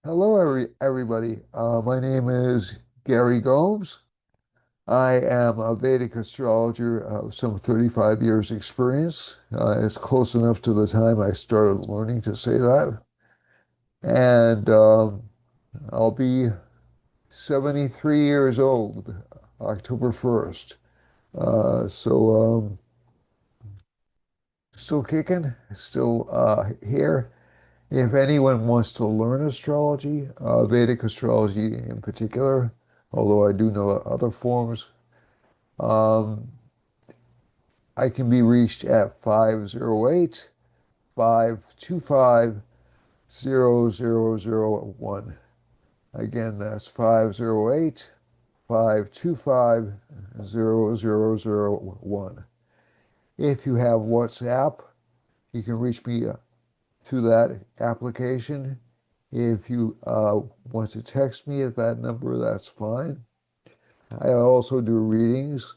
Hello, everybody. My name is Gary Gomes. I am a Vedic astrologer of some 35 years experience. It's close enough to the time I started learning to say that. And I'll be 73 years old, October 1st. So still kicking, still here. If anyone wants to learn astrology, Vedic astrology in particular, although I do know other forms, um, I can be reached at 508 525 0001. Again, that's 508 525 0001. If you have WhatsApp, you can reach me through that application. If you want to text me at that number, that's fine. I also do readings,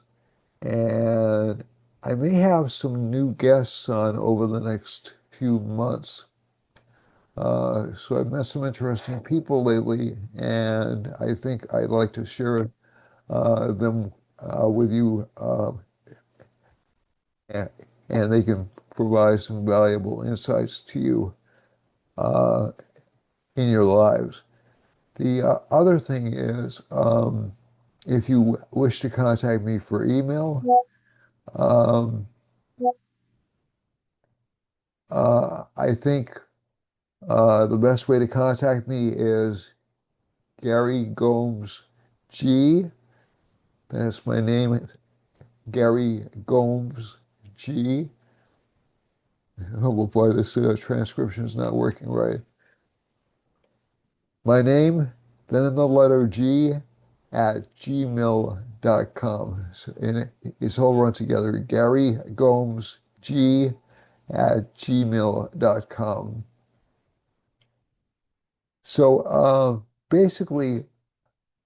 and I may have some new guests on over the next few months. So I've met some interesting people lately, and I think I'd like to share them with you, and, and they can provide some valuable insights to you uh, in your lives. The other thing is, if you wish to contact me for email, um, I think the best way to contact me is Gary Gomes G. That's my name, Gary Gomes G. Oh boy, this transcription is not working right. My name, then the letter G at gmail.com. So, and it's all run together. Gary Gomes G at gmail.com. So basically,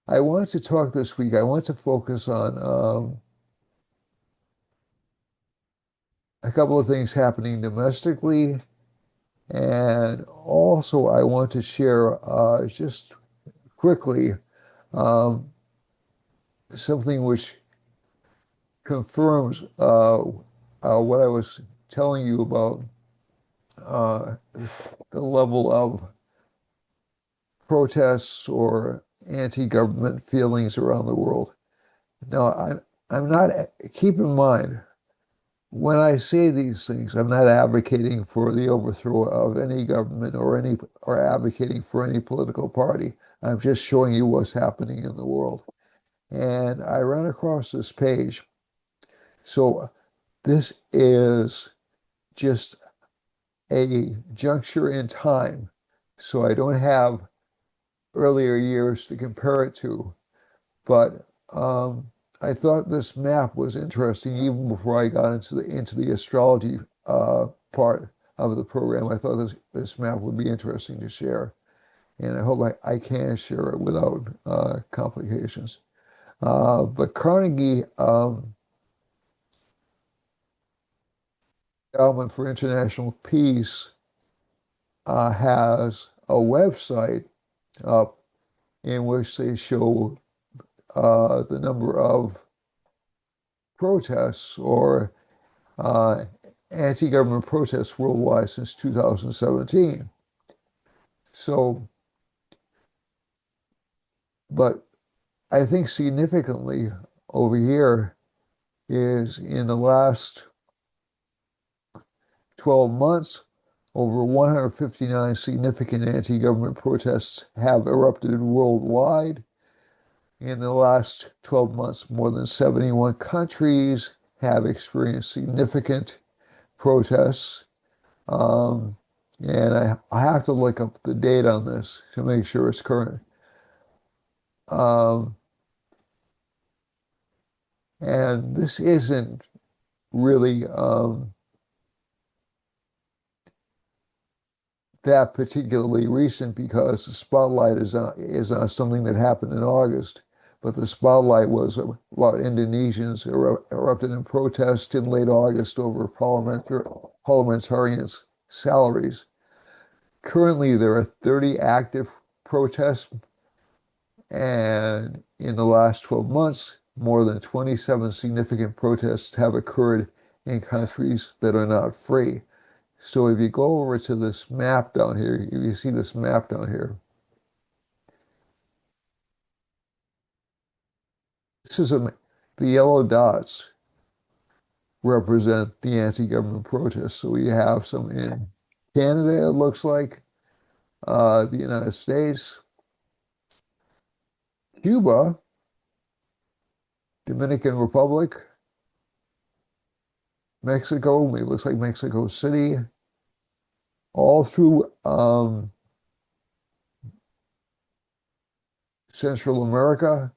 I want to talk this week. I want to focus on a couple of things happening domestically, and also I want to share just quickly um, something which confirms what I was telling you about uh, the level of protests or anti-government feelings around the world. Now, I'm not, keep in mind, when I say these things, I'm not advocating for the overthrow of any government or advocating for any political party. I'm just showing you what's happening in the world. And I ran across this page. So this is just a juncture in time. So I don't have earlier years to compare it to, but I thought this map was interesting even before I got into the astrology part of the program. I thought this map would be interesting to share, and I hope I can share it without complications. But Carnegie Endowment for International Peace has a website up in which they show the number of protests or uh, anti-government protests worldwide since 2017. So, but I think significantly over here is in the last 12 months, over 159 significant anti-government protests have erupted worldwide. In the last 12 months, more than 71 countries have experienced significant protests. Um, and I have to look up the date on this to make sure it's current. Um, and this isn't really that particularly recent because the spotlight is on something that happened in August. But the spotlight was about Indonesians erupted in protest in late August over parliamentarians' salaries. Currently, there are 30 active protests, and in the last 12 months, more than 27 significant protests have occurred in countries that are not free. So if you go over to this map down here, if you see this map down here, this is the yellow dots represent the anti-government protests. So we have some in Canada, it looks like, the United States, Cuba, Dominican Republic, Mexico, it looks like Mexico City, all through Central America,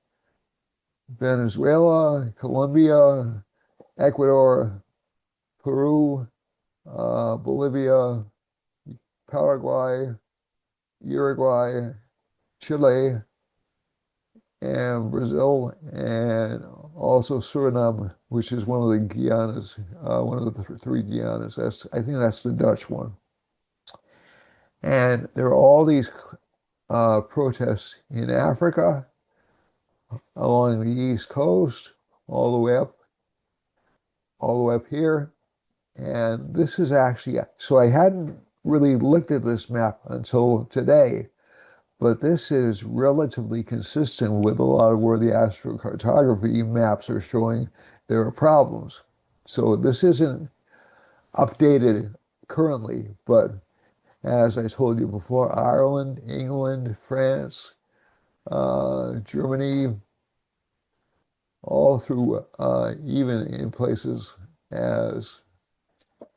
Venezuela, Colombia, Ecuador, Peru, Bolivia, Paraguay, Uruguay, Chile, and Brazil, and also Suriname, which is one of the Guianas, one of the three Guianas. I think that's the Dutch one. And there are all these protests in Africa, along the East Coast, all the way up, all the way up here. And this is actually, so I hadn't really looked at this map until today, but this is relatively consistent with a lot of where the astrocartography maps are showing there are problems. So this isn't updated currently, but as I told you before, Ireland, England, France, Germany, all through even in places as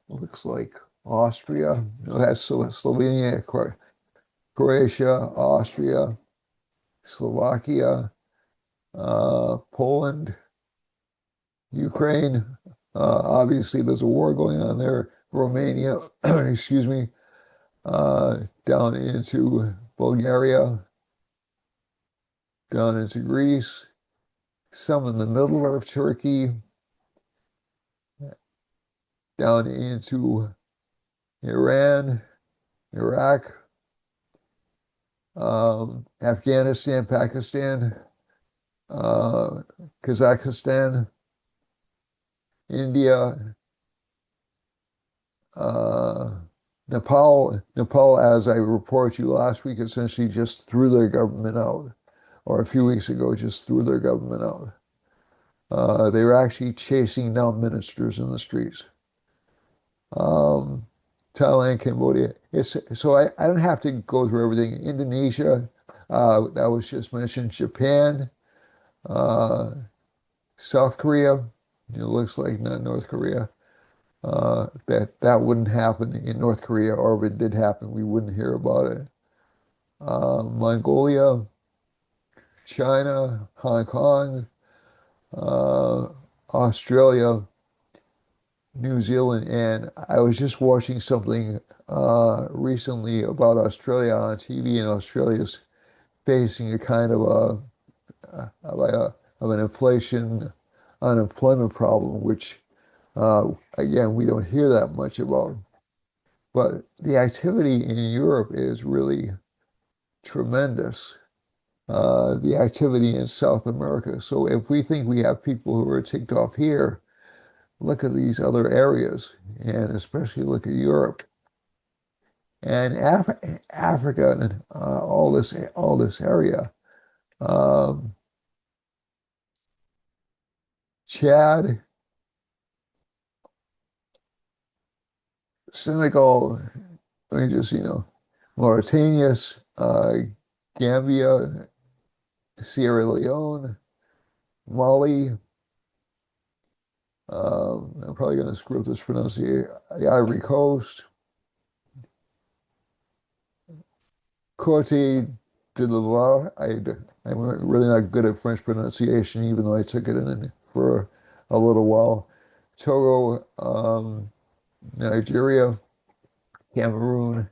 looks like Austria, that's Slovenia, Croatia, Austria, Slovakia, Poland, Ukraine. Obviously, there's a war going on there. Romania, excuse me, down into Bulgaria, down into Greece, some in the middle of Turkey, down into Iran, Iraq, Afghanistan, Pakistan, Kazakhstan, India, Nepal, as I reported to you last week, essentially just threw their government out, or a few weeks ago, just threw their government out. They were actually chasing down ministers in the streets. Thailand, Cambodia. So I don't have to go through everything. Indonesia, that was just mentioned. Japan, uh, South Korea. It looks like not North Korea. That wouldn't happen in North Korea, or if it did happen, we wouldn't hear about it. Mongolia, China, Hong Kong, Australia, New Zealand, and I was just watching something recently about Australia on TV, and Australia's facing a kind of of an inflation unemployment problem, which again we don't hear that much about. But the activity in Europe is really tremendous. The activity in South America. So if we think we have people who are ticked off here, look at these other areas, and especially look at Europe and Africa and all this area. Um, Chad, Senegal, let me just, Mauritania, Gambia, Sierra Leone, Mali. I'm probably going to screw up this pronunciation. The Ivory Coast, Cote d'Ivoire. I'm really not good at French pronunciation, even though I took it in for a little while. Togo, Nigeria, Cameroon,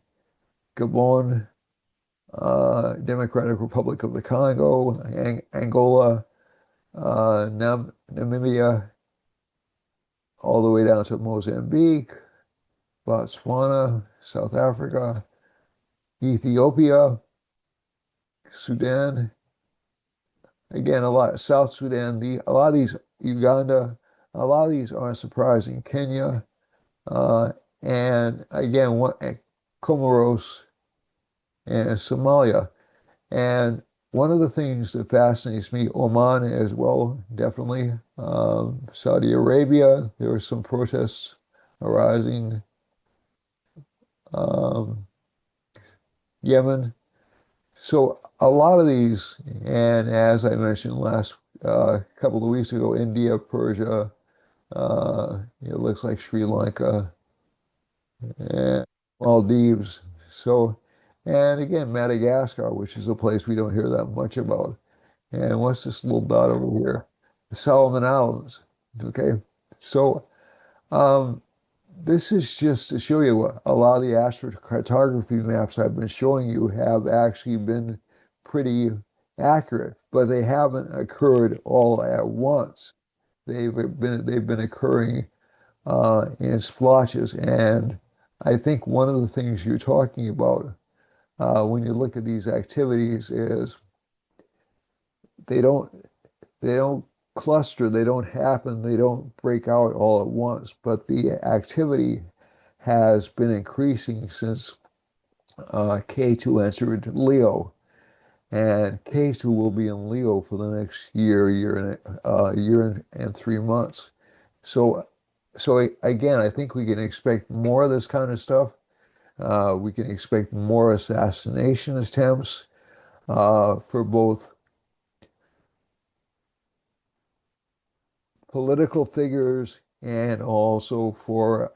Gabon, Democratic Republic of the Congo, Angola, Namibia, all the way down to Mozambique, Botswana, South Africa, Ethiopia, Sudan, again, a lot, South Sudan, a lot of these, Uganda, a lot of these aren't surprising. Kenya, uh, and again, Comoros and Somalia. And one of the things that fascinates me, Oman as well, definitely. Saudi Arabia, there were some protests arising. Um, Yemen. So a lot of these, and as I mentioned last couple of weeks ago, India, Persia, it looks like Sri Lanka and Maldives. So, and again, Madagascar, which is a place we don't hear that much about. And what's this little dot over here? The Solomon Islands. Okay. So, um, this is just to show you a lot of the astrocartography maps I've been showing you have actually been pretty accurate, but they haven't occurred all at once. They've been occurring in splotches, and I think one of the things you're talking about when you look at these activities is they don't they don't cluster, they don't happen, they don't break out all at once, but the activity has been increasing since K2 entered Leo, and K2 will be in Leo for the next year and 3 months. So, again, I think we can expect more of this kind of stuff. We can expect more assassination attempts for both political figures and also for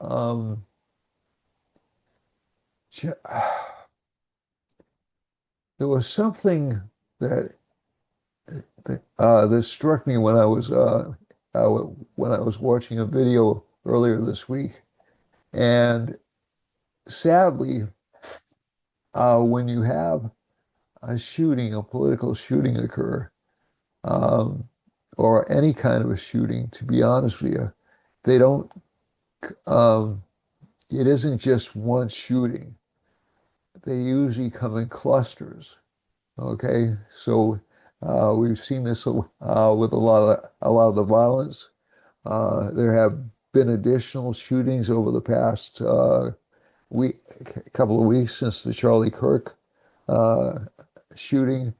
there was something that that struck me uh, when I was watching a video earlier this week, and sadly, when you have a political shooting occur, um, or any kind of a shooting, to be honest with you, they don't. Um, it isn't just one shooting. They usually come in clusters. Okay, so we've seen this with a lot of the violence. There have been additional shootings over the past week, couple of weeks since the Charlie Kirk uh, shooting.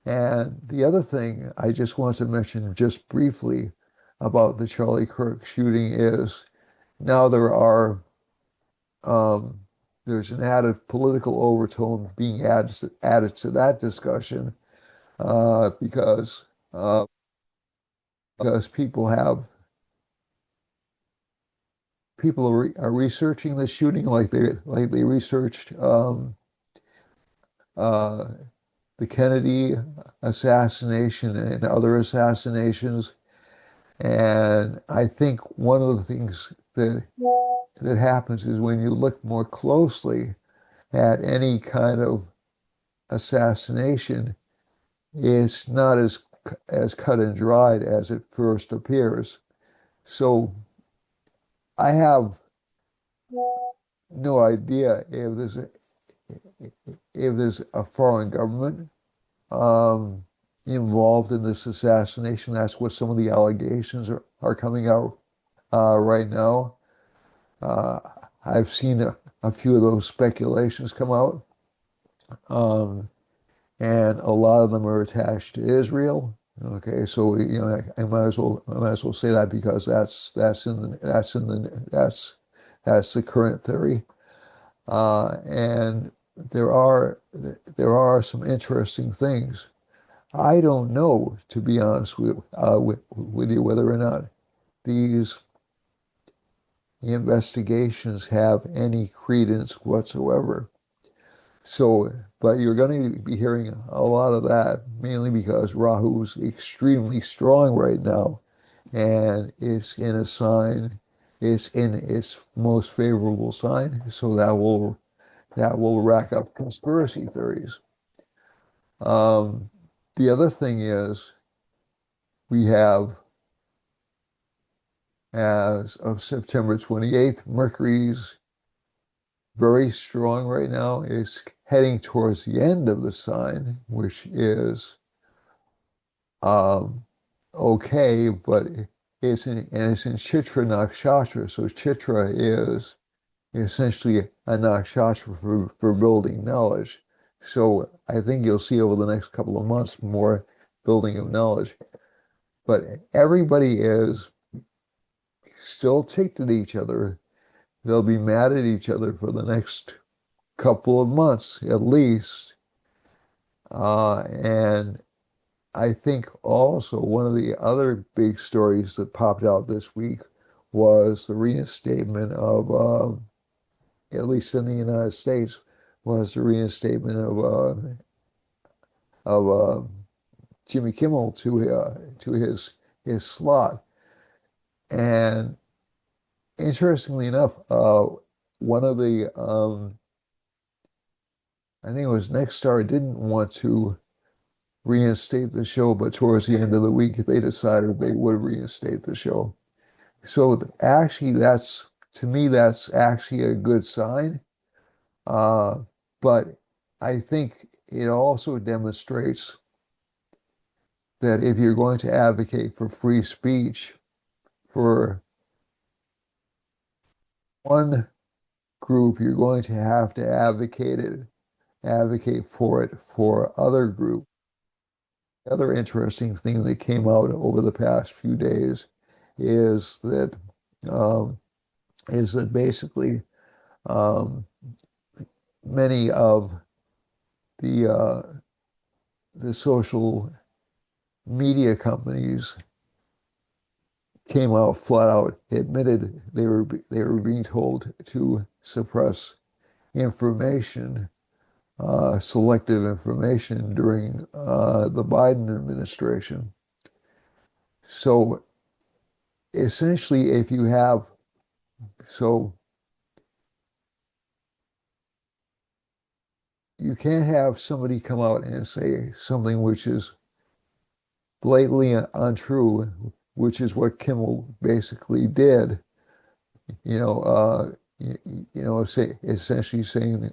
And the other thing I just want to mention just briefly about the Charlie Kirk shooting is now um, there's an added political overtone being added to that discussion uh, because uh, because people are researching the shooting like they researched uh, the Kennedy assassination and other assassinations. And I think one of the things that happens is when you look more closely at any kind of assassination, it's not as cut and dried as it first appears. So I have no idea if there's a foreign government um, involved in this assassination. That's what some of the allegations are coming out right now. Uh, I've seen a few of those speculations come out, um, and a lot of them are attached to Israel. Okay, so I might as well say that because that's the current theory. And there are some interesting things. I don't know, to be honest with you, whether or not these investigations have any credence whatsoever. So, but you're going to be hearing a lot of that, mainly because Rahu's extremely strong right now, and it's in its most favorable sign. So that will rack up conspiracy theories. Um, the other thing is we have, as of September 28th, Mercury's very strong right now. heading towards the end of the sign, which is um, okay, but it's in Chitra Nakshatra. So Chitra is essentially a nakshatra for building knowledge. So I think you'll see over the next couple of months more building of knowledge. But everybody is still ticked at each other. They'll be mad at each other for the next couple of months at least. And I think also one of the other big stories that popped out this week was the reinstatement of, at least in the United States, was the reinstatement of Jimmy Kimmel to his slot. And interestingly enough, one of the I think it was Next Star didn't want to reinstate the show, but towards the end of the week, they decided they would reinstate the show. So actually, that's to me, that's actually a good sign. Uh, but I think it also demonstrates that if you're going to advocate for free speech for one group, you're going to have to advocate for it for other groups. The other interesting thing that came out over the past few days is that um, basically um, many of the social media companies came out flat out admitted they were being told to suppress information, selective information during the Biden administration. So essentially, if you have so you can't have somebody come out and say something which is blatantly untrue, which is what Kimmel basically did. You know, essentially saying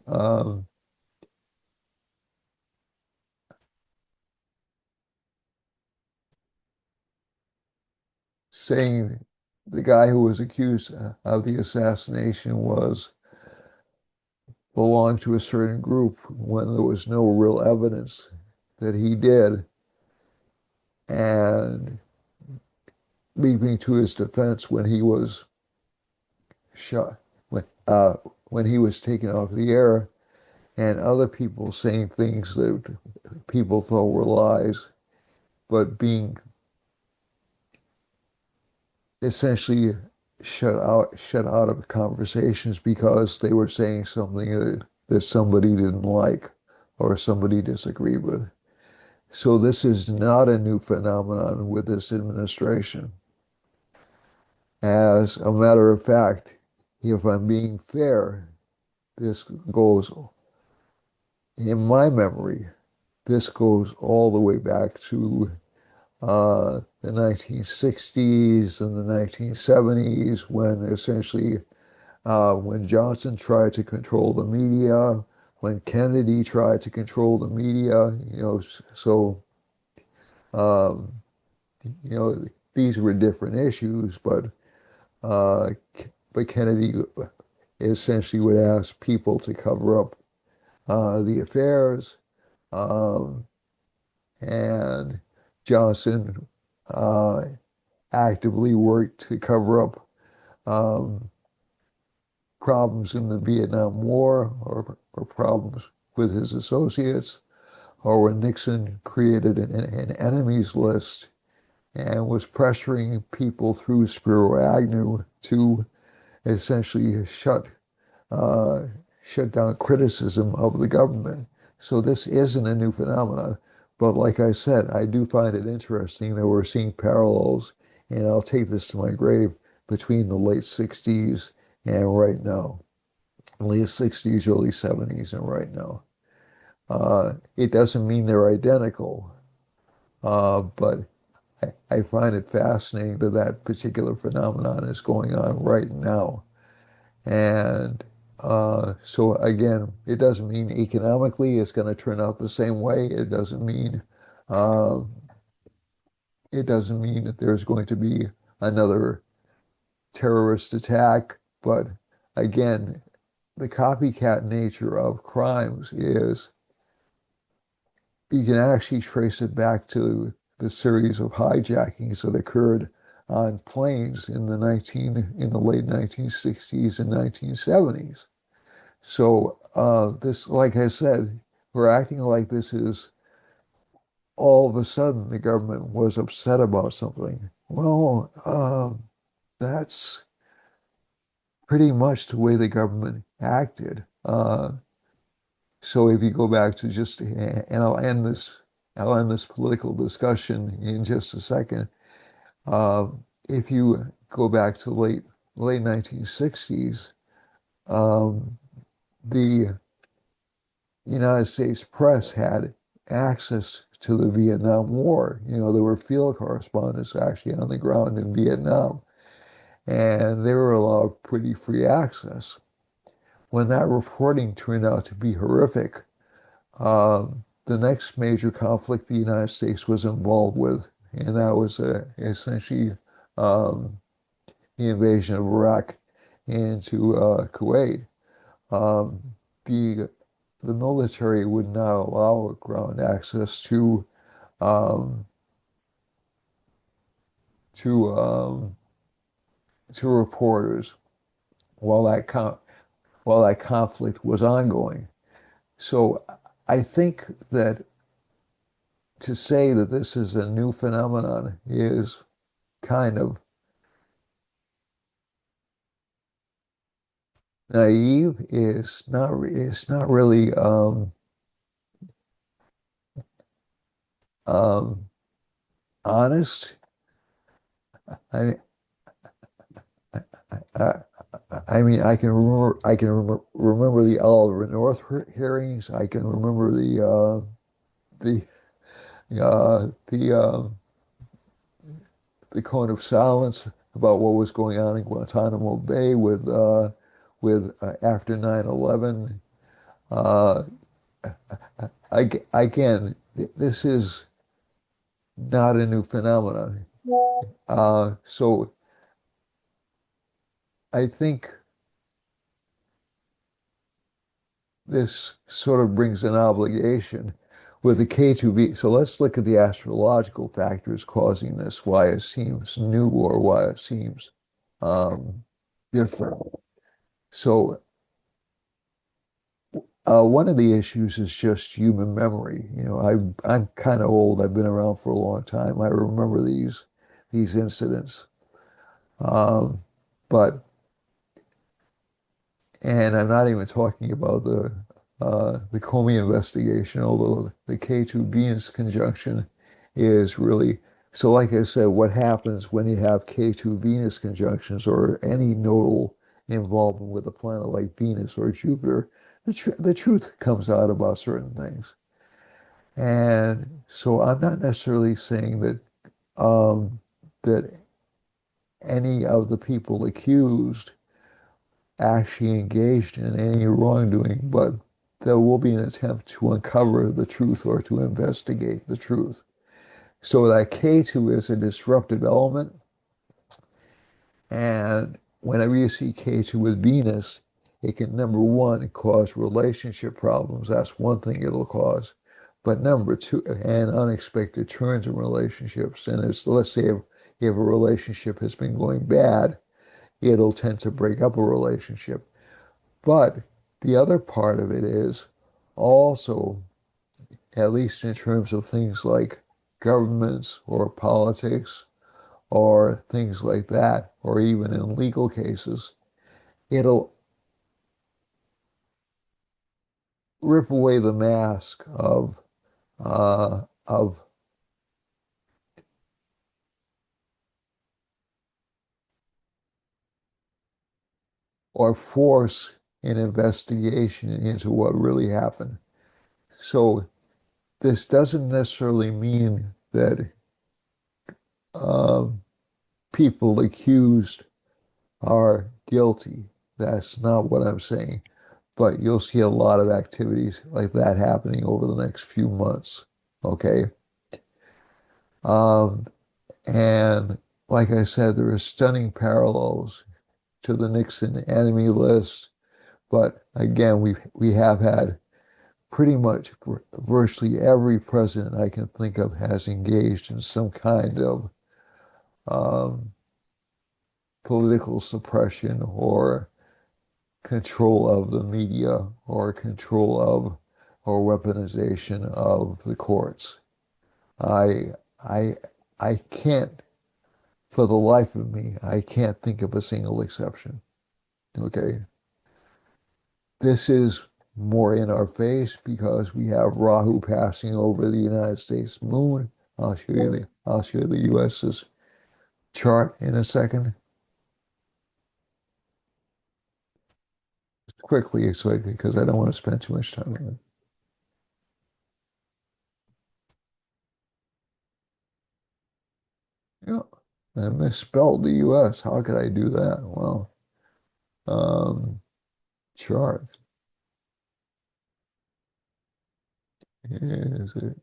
saying the guy who was accused of the assassination was belonged to a certain group when there was no real evidence that he did, and leaping to his defense when he was shot, when he was taken off the air, and other people saying things that people thought were lies, but being essentially shut out of conversations because they were saying something that somebody didn't like or somebody disagreed with. So this is not a new phenomenon with this administration. As a matter of fact, if I'm being fair, this goes, in my memory, this goes all the way back to the 1960s and the 1970s when essentially when Johnson tried to control the media, when Kennedy tried to control the media, so um, these were different issues, uh, but Kennedy essentially would ask people to cover up the affairs, um, and Johnson uh, actively worked to cover up um, problems in the Vietnam War or problems with his associates, or when Nixon created an enemies list and was pressuring people through Spiro Agnew to essentially uh, shut down criticism of the government. So this isn't a new phenomenon. But like I said, I do find it interesting that we're seeing parallels, and I'll take this to my grave, between the late 60s and right now. Late 60s, early 70s, and right now. It doesn't mean they're identical, but I find it fascinating that that particular phenomenon is going on right now. And So again, it doesn't mean economically it's going to turn out the same way. Uh, it doesn't mean that there's going to be another terrorist attack. But again, the copycat nature of crimes is you can actually trace it back to the series of hijackings that occurred on planes in the late 1960s and 1970s. So this, like I said, we're acting like this is all of a sudden the government was upset about something. Well, that's pretty much the way the government acted. So if you go back to just, and I'll end this political discussion in just a second. If you go back to late 1960s, um, the United States press had access to the Vietnam War. You know, there were field correspondents actually on the ground in Vietnam, and they were allowed pretty free access. When that reporting turned out to be horrific, the next major conflict the United States was involved with, and that was essentially um, the invasion of Iraq into Kuwait. Um, the the military would not allow ground access um, to um, to reporters while while that conflict was ongoing. So I think that to say that this is a new phenomenon is kind of naive. It's not really um, honest. I, I, I mean, I can remember the Oliver North hearings. I can remember the the cone of silence about what was going on in Guantanamo Bay with after 9/11. Uh, Again, this is not a new phenomenon. So I think this sort of brings an obligation with the K2B. So let's look at the astrological factors causing this, why it seems new or why it seems um, different. So one of the issues is just human memory. You know, I'm kind of old. I've been around for a long time. I remember these incidents. Um, but And I'm not even talking about the Comey investigation, although the K2 Venus conjunction is really so. Like I said, what happens when you have K2 Venus conjunctions or any nodal involvement with a planet like Venus or Jupiter? The truth comes out about certain things. And so I'm not necessarily saying that any of the people accused actually engaged in any wrongdoing, but there will be an attempt to uncover the truth or to investigate the truth. So that K2 is a disruptive element, and whenever you see K2 with Venus, it can, number one, cause relationship problems. That's one thing it'll cause. But number two, and unexpected turns in relationships. And it's, let's say if a relationship has been going bad, it'll tend to break up a relationship. But the other part of it is also, at least in terms of things like governments or politics or things like that, or even in legal cases, it'll rip away the mask of or force an investigation into what really happened. So this doesn't necessarily mean that um, people accused are guilty. That's not what I'm saying. but you'll see a lot of activities like that happening over the next few months. Okay. Um, and like I said, there are stunning parallels to the Nixon enemy list. But again, we have had pretty much virtually every president I can think of has engaged in some kind of um, political suppression or control of the media or control of or weaponization of the courts. I I I can't, for the life of me, I can't think of a single exception. Okay. This is more in our face because we have Rahu passing over the United States moon. I'll show you the US's chart in a second. Quickly, so because I don't want to spend too much time on it. Yeah, I misspelled the US. How could I do that? Well, um, chart is it?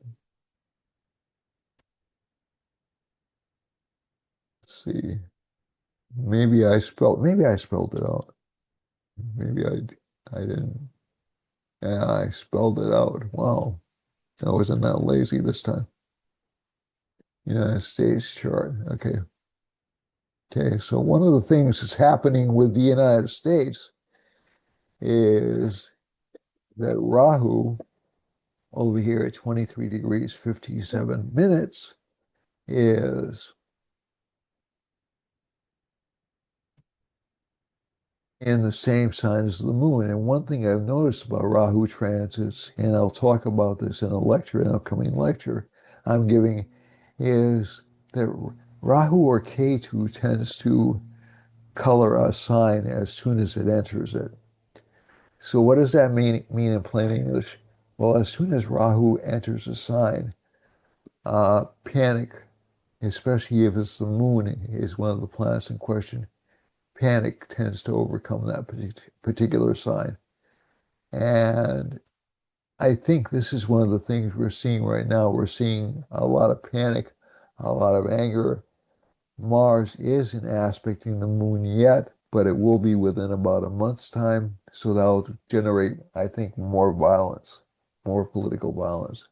Let's see. Maybe I spelled it out. Maybe I didn't. Yeah, I spelled it out. Wow. I wasn't that lazy this time. United States chart. Okay. Okay. So one of the things that's happening with the United States is that Rahu over here at 23 degrees 57 minutes is in the same sign as the moon. And one thing I've noticed about Rahu transits, and I'll talk about this in a lecture, an upcoming lecture I'm giving, is that Rahu or Ketu tends to color a sign as soon as it enters it. So what does that mean in plain English? Well, as soon as Rahu enters a sign, panic, especially if it's the moon is one of the planets in question, panic tends to overcome that particular sign. And I think this is one of the things we're seeing right now. We're seeing a lot of panic, a lot of anger. Mars isn't aspecting the moon yet, but it will be within about a month's time. So that'll generate, I think, more violence, more political violence.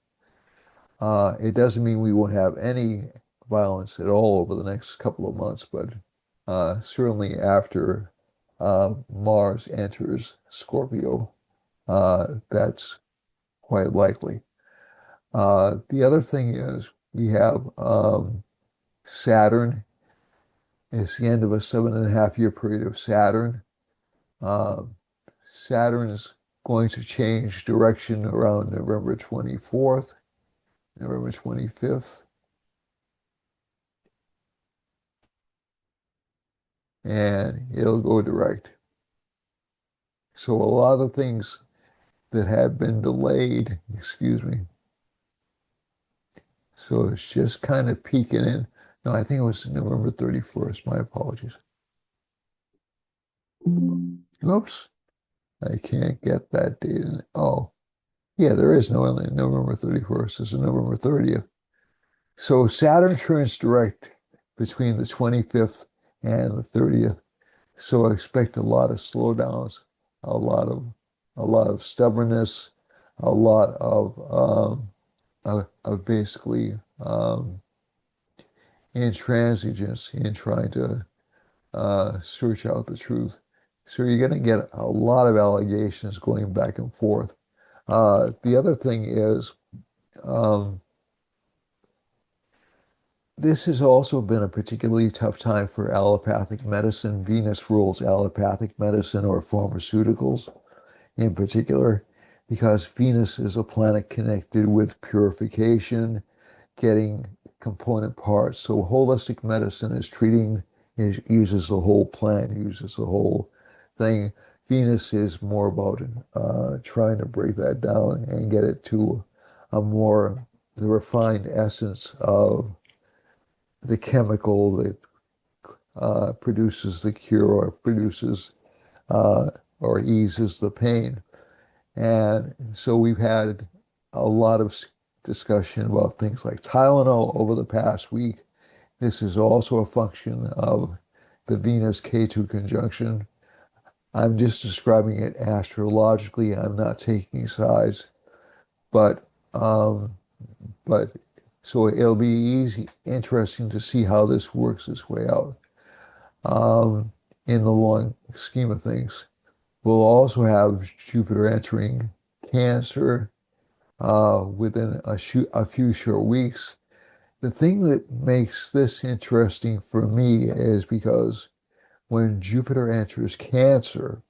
It doesn't mean we won't have any violence at all over the next couple of months, but certainly after Mars enters Scorpio, that's quite likely. The other thing is we have Saturn. It's the end of a 7.5 year period of Saturn. Um, Saturn's going to change direction around November 24th, November 25th, and it'll go direct. So a lot of things that have been delayed, excuse me, so it's just kind of peeking in. No, I think it was November 31st. My apologies. Oops, I can't get that date in. Oh, yeah, there is no November 31st. It's November 30th. So Saturn turns direct between the 25th and the 30th. So I expect a lot of slowdowns, a lot of stubbornness, a lot of basically intransigence in trying to search out the truth. So you're going to get a lot of allegations going back and forth. The other thing is, um, this has also been a particularly tough time for allopathic medicine. Venus rules allopathic medicine or pharmaceuticals in particular, because Venus is a planet connected with purification, getting component parts. So holistic medicine uses the whole plant, uses the whole thing. Venus is more about trying to break that down and get it to the refined essence of the chemical that produces the cure uh, or eases the pain. And so we've had a lot of discussion about things like Tylenol over the past week. This is also a function of the Venus K2 conjunction. I'm just describing it astrologically. I'm not taking sides, but um, but so it'll be interesting to see how this works its way out um, in the long scheme of things. We'll also have Jupiter entering Cancer within a few short weeks. The thing that makes this interesting for me is because when Jupiter enters Cancer,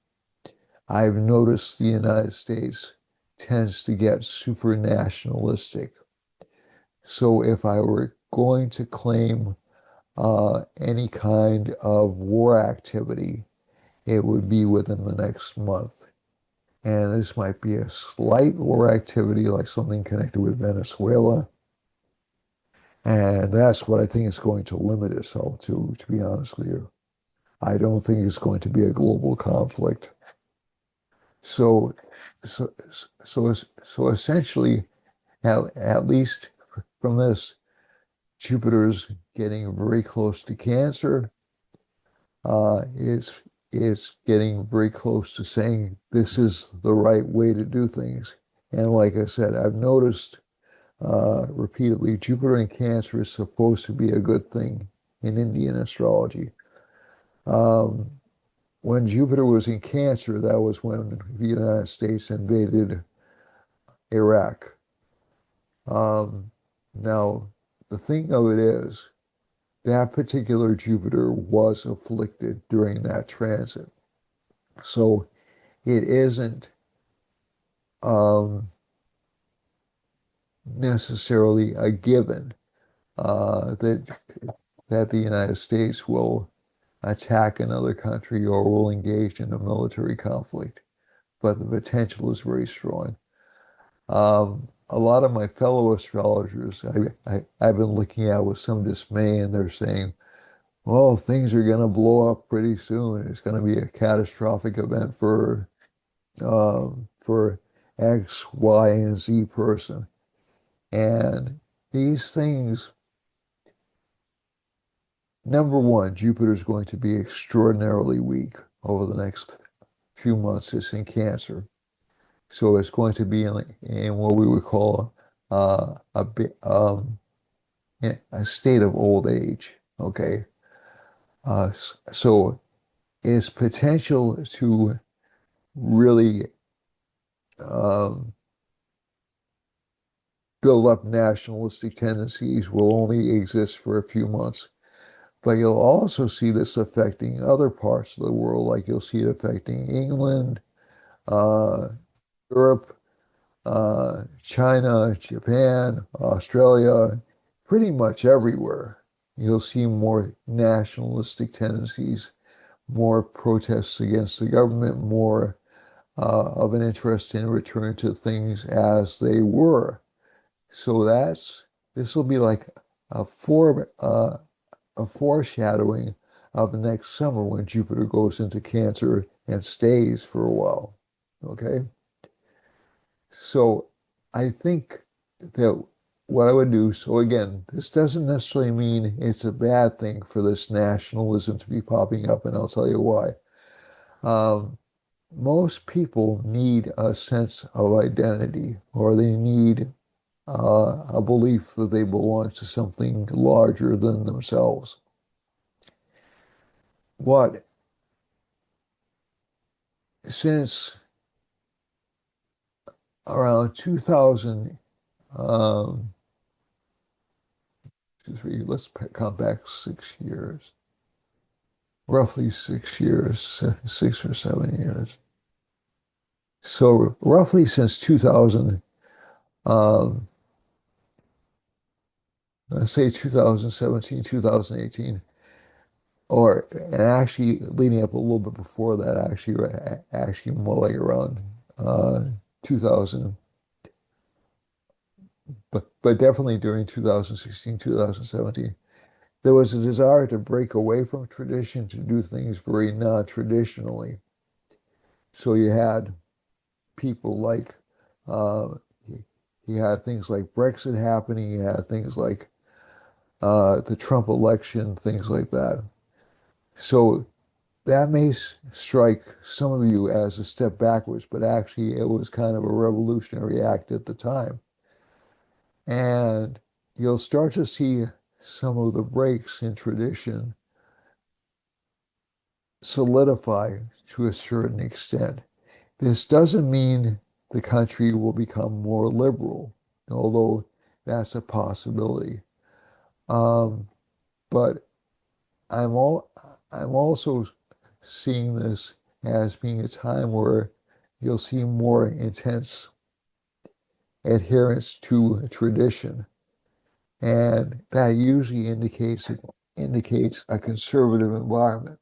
I've noticed the United States tends to get super nationalistic. So if I were going to claim any kind of war activity, it would be within the next month. And this might be a slight war activity, like something connected with Venezuela. And that's what I think it's going to limit itself to be honest with you. I don't think it's going to be a global conflict. So, so, so essentially, at least from this, Jupiter's getting very close to Cancer. It's getting very close to saying this is the right way to do things. And like I said, I've noticed repeatedly, Jupiter in Cancer is supposed to be a good thing in Indian astrology. Um, when Jupiter was in Cancer, that was when the United States invaded Iraq. Um, now, the thing of it is, that particular Jupiter was afflicted during that transit. So it isn't um, necessarily a given that the United States will attack another country or will engage in a military conflict, but the potential is very strong. A lot of my fellow astrologers I've been looking at with some dismay, and they're saying, well, things are going to blow up pretty soon. It's going to be a catastrophic event for X, Y, and Z person. And these things, number one, Jupiter is going to be extraordinarily weak over the next few months. It's in Cancer. So it's going to be in what we would call a bit a state of old age. Okay. So its potential to really um, build up nationalistic tendencies will only exist for a few months. But you'll also see this affecting other parts of the world, like you'll see it affecting England, uh, Europe, China, Japan, Australia, pretty much everywhere. You'll see more nationalistic tendencies, more protests against the government, more of an interest in return to things as they were. So this will be like a a foreshadowing of the next summer when Jupiter goes into Cancer and stays for a while. Okay? So I think that what I would do, so again, this doesn't necessarily mean it's a bad thing for this nationalism to be popping up, and I'll tell you why. Um, most people need a sense of identity, or they need a belief that they belong to something larger than themselves. What, since around 2000, um, let's count back 6 years, roughly 6 years, 6 or 7 years. So roughly since 2000, um, let's say 2017, 2018, or and actually leading up a little bit before that, actually more like around 2000, but definitely during 2016, 2017, there was a desire to break away from tradition to do things very non-traditionally. So you had people like, uh, you had things like Brexit happening, you had things like the Trump election, things like that. So that may strike some of you as a step backwards, but actually it was kind of a revolutionary act at the time. And you'll start to see some of the breaks in tradition solidify to a certain extent. This doesn't mean the country will become more liberal, although that's a possibility. Um, but I'm also seeing this as being a time where you'll see more intense adherence to tradition, and that usually indicates a conservative environment.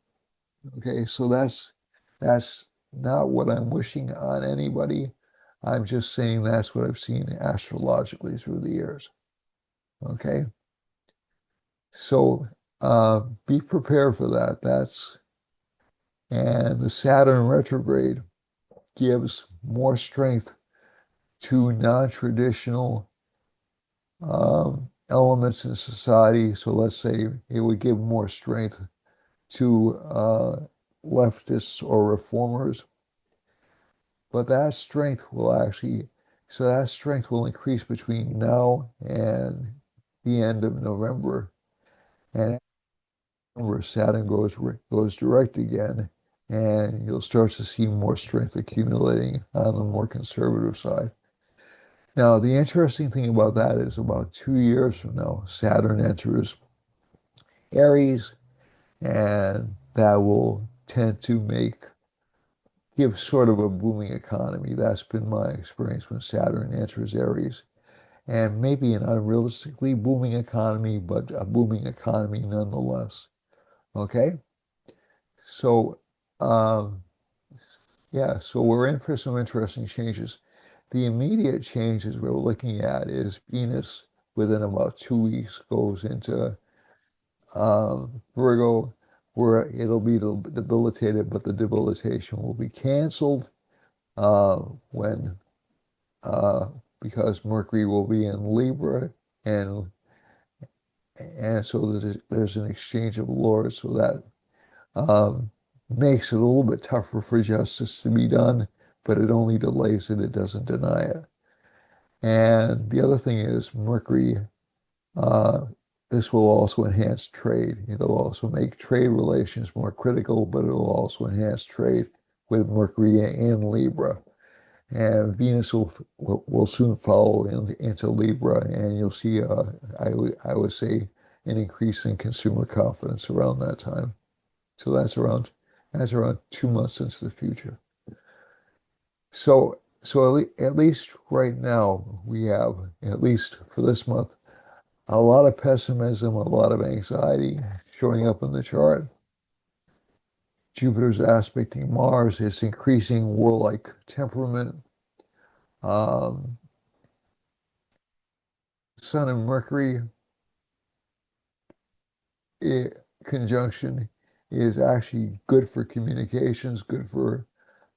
Okay, so that's not what I'm wishing on anybody. I'm just saying that's what I've seen astrologically through the years. Okay, so be prepared for that. That's and the Saturn retrograde gives more strength to non-traditional elements in society. So let's say it would give more strength to leftists or reformers, but that strength will increase between now and the end of November. And where Saturn goes direct again, and you'll start to see more strength accumulating on the more conservative side. Now, the interesting thing about that is about 2 years from now, Saturn enters Aries, and that will tend to give sort of a booming economy. That's been my experience when Saturn enters Aries. And maybe an unrealistically booming economy, but a booming economy nonetheless. Okay? So, um, yeah, so we're in for some interesting changes. The immediate changes we're looking at is Venus within about 2 weeks goes into Virgo, where it'll be debilitated, but the debilitation will be canceled when uh, because Mercury will be in Libra, and and so there's an exchange of lords, so that um, makes it a little bit tougher for justice to be done, but it only delays it, it doesn't deny it. And the other thing is Mercury, uh, this will also enhance trade. It'll also make trade relations more critical, but it'll also enhance trade with Mercury in Libra. And Venus will soon follow into Libra, and you'll see, I would say, an increase in consumer confidence around that time. So that's around 2 months into the future. So at least right now we have, at least for this month, a lot of pessimism, a lot of anxiety showing up in the chart. Jupiter's aspecting Mars, is increasing warlike temperament. Um, Sun and Mercury conjunction is actually good for communications, good for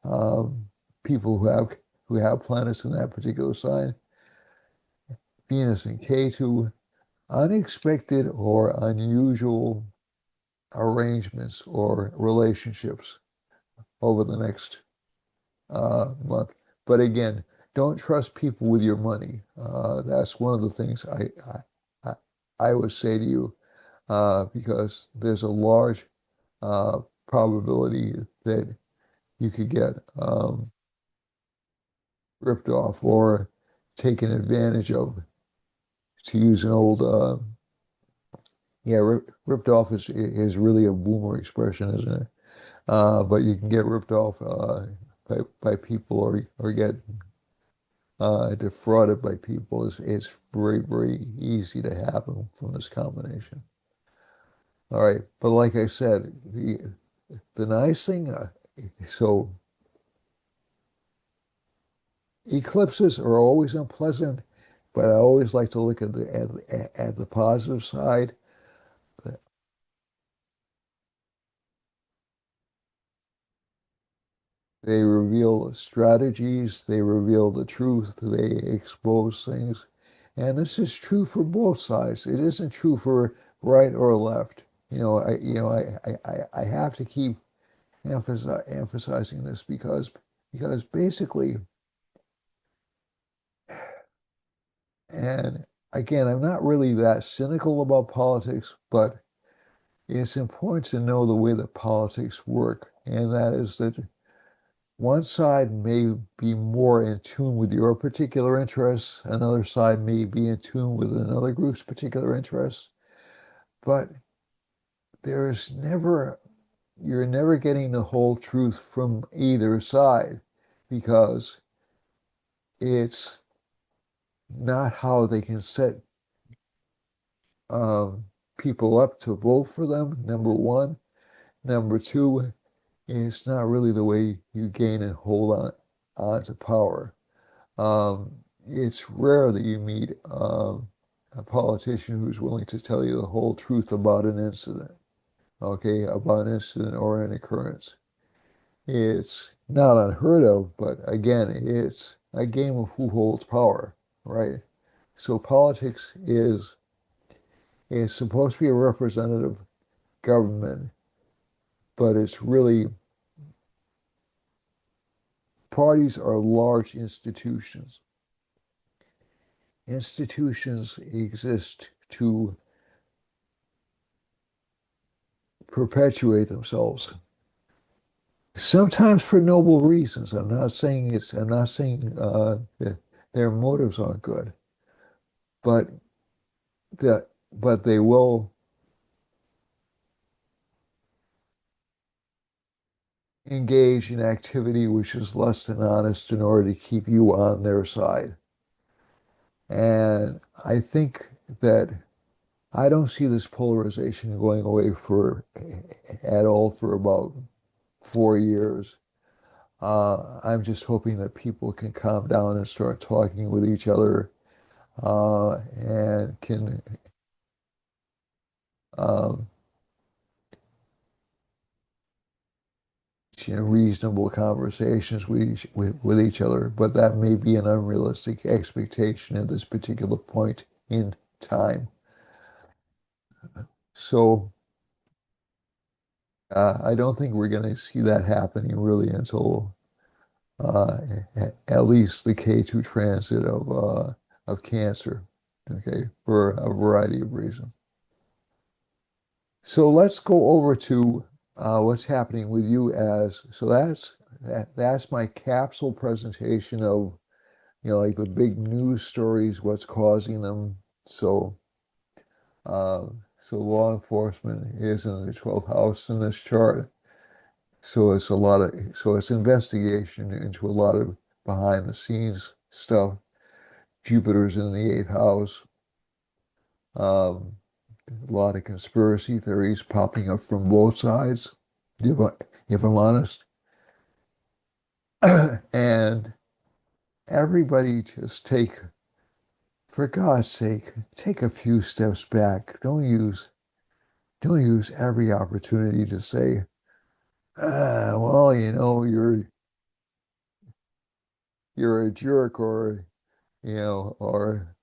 um, people who have planets in that particular sign. Venus and Ketu, unexpected or unusual arrangements or relationships over the next month. But again, don't trust people with your money. That's one of the things I, I would say to you, because there's a large probability that you could get ripped off or taken advantage of. To use an old, yeah, ripped off is really a boomer expression, isn't it? But you can get ripped off by people or get defrauded by people. It's very, very easy to happen from this combination. All right, but like I said, the nice thing, so eclipses are always unpleasant, but I always like to look at the positive side. They reveal strategies, they reveal the truth, they expose things. And this is true for both sides. It isn't true for right or left. I have to keep emphasizing this because basically, and again, I'm not really that cynical about politics, but it's important to know the way that politics work, and that is that one side may be more in tune with your particular interests, another side may be in tune with another group's particular interests, but there's never, you're never getting the whole truth from either side because it's not how they can set um, people up to vote for them, number one. Number two, it's not really the way you gain and hold on to power. Um, it's rare that you meet a politician who's willing to tell you the whole truth about an incident, okay, about an incident or an occurrence. It's not unheard of, but again, it's a game of who holds power, right? So politics is supposed to be a representative government, but it's really parties are large institutions. Institutions exist to perpetuate themselves. Sometimes for noble reasons. I'm not saying that their motives aren't good, but but they will engage in activity which is less than honest in order to keep you on their side. And I think that I don't see this polarization going away for at all for about 4 years. I'm just hoping that people can calm down and start talking with each other and can um, reasonable conversations with each other. But that may be an unrealistic expectation at this particular point in time. So I don't think we're going to see that happening really until uh, at least the K2 transit of Cancer, okay, for a variety of reasons. So let's go over to what's happening with you as, so that's my capsule presentation of, like the big news stories, what's causing them. So uh, so law enforcement is in the 12th house in this chart. So it's investigation into a lot of behind the scenes stuff. Jupiter's in the 8th house. Um, a lot of conspiracy theories popping up from both sides, if I'm honest. And everybody just for God's sake, take a few steps back. Don't use every opportunity to say, well, you're a jerk, or or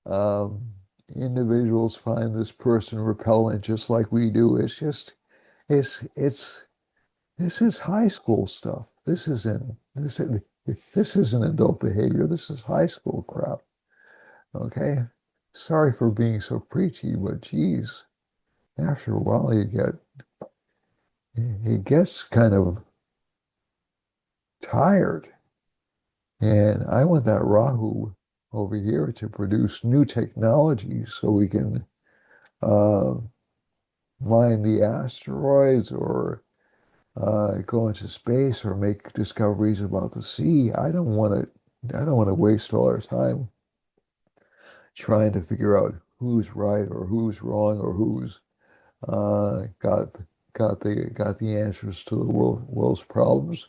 um, individuals find this person repellent just like we do. It's this is high school stuff. This isn't adult behavior. This is high school crap. Okay? Sorry for being so preachy, but geez, after a while it gets kind of tired. And I want that Rahu over here to produce new technology so we can uh, mine the asteroids or go into space or make discoveries about the sea. I don't want to waste all our time trying to figure out who's right or who's wrong or who's uh, got got the answers to the world's problems.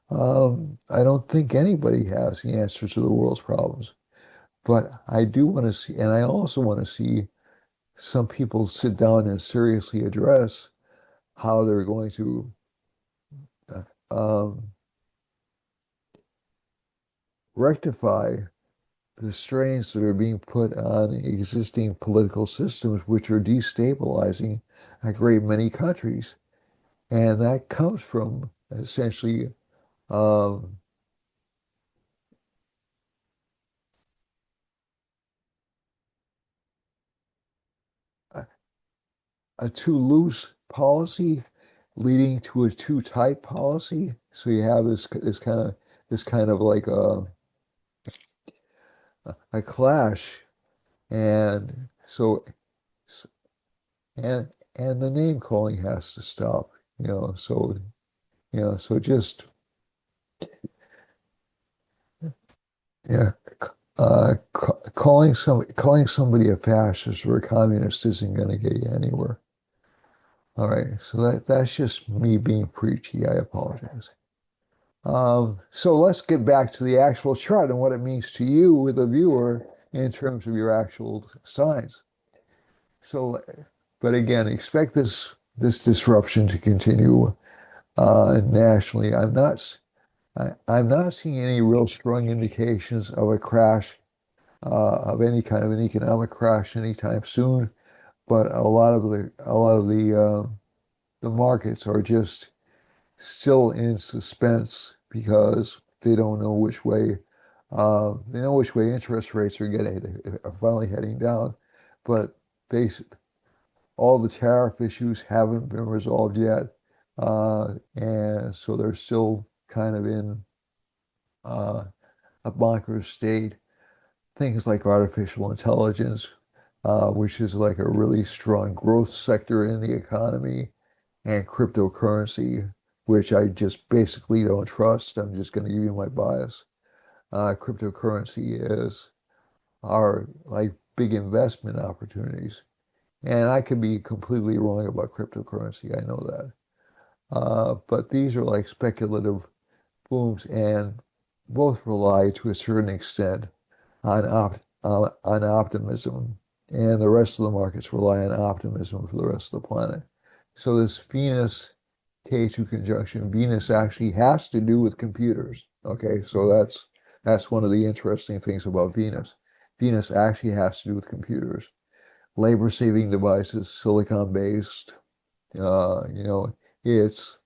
I don't think anybody has the answers to the world's problems, but I do want to see, and I also want to see some people sit down and seriously address how they're going to um, rectify the strains that are being put on existing political systems, which are destabilizing a great many countries. And that comes from essentially um, a, a too loose policy leading to a too tight policy. So you have this kind of like a clash, and so and the name calling has to stop. So just yeah, calling somebody a fascist or a communist isn't going to get you anywhere. All right, so that's just me being preachy. I apologize. So let's get back to the actual chart and what it means to you, the viewer, in terms of your actual signs. So, but again, expect this disruption to continue nationally. I'm not seeing any real strong indications of a crash, of any kind of an economic crash anytime soon. But a lot of the markets are just still in suspense because they know which way interest rates are finally heading down, but they all the tariff issues haven't been resolved yet, and so they're still kind of in uh, a bunker state. Things like artificial intelligence, which is like a really strong growth sector in the economy, and cryptocurrency, which I just basically don't trust. I'm just going to give you my bias. Cryptocurrency are like big investment opportunities. And I could be completely wrong about cryptocurrency. I know that. But these are like speculative booms and both rely to a certain extent on optimism. And the rest of the markets rely on optimism for the rest of the planet. So this Venus K2 conjunction, Venus actually has to do with computers. Okay, so that's one of the interesting things about Venus. Venus actually has to do with computers, labor-saving devices, silicon-based. It's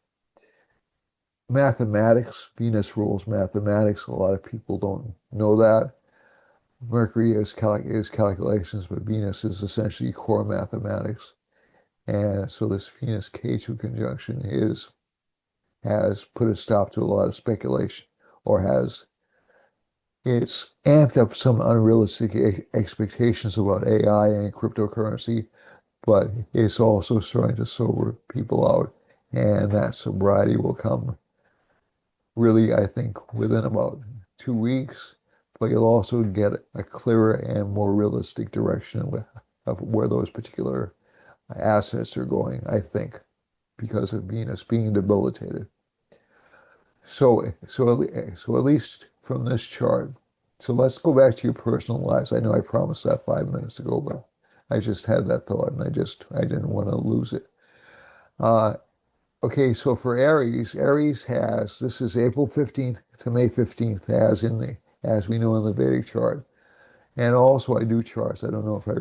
mathematics. Venus rules mathematics. A lot of people don't know that. Mercury is calculations, but Venus is essentially core mathematics. And so this Venus K2 conjunction has put a stop to a lot of speculation, or has it's amped up some unrealistic expectations about AI and cryptocurrency, but it's also starting to sober people out, and that sobriety will come really, I think, within about 2 weeks. But you'll also get a clearer and more realistic direction of where those particular assets are going, I think, because of Venus being debilitated. So at least from this chart. So let's go back to your personal lives. I know I promised that 5 minutes ago, but I just had that thought and I didn't want to lose it. Uh, okay, so for Aries, this is April 15th to May 15th, as we know in the Vedic chart. And also I do charts. I don't know if I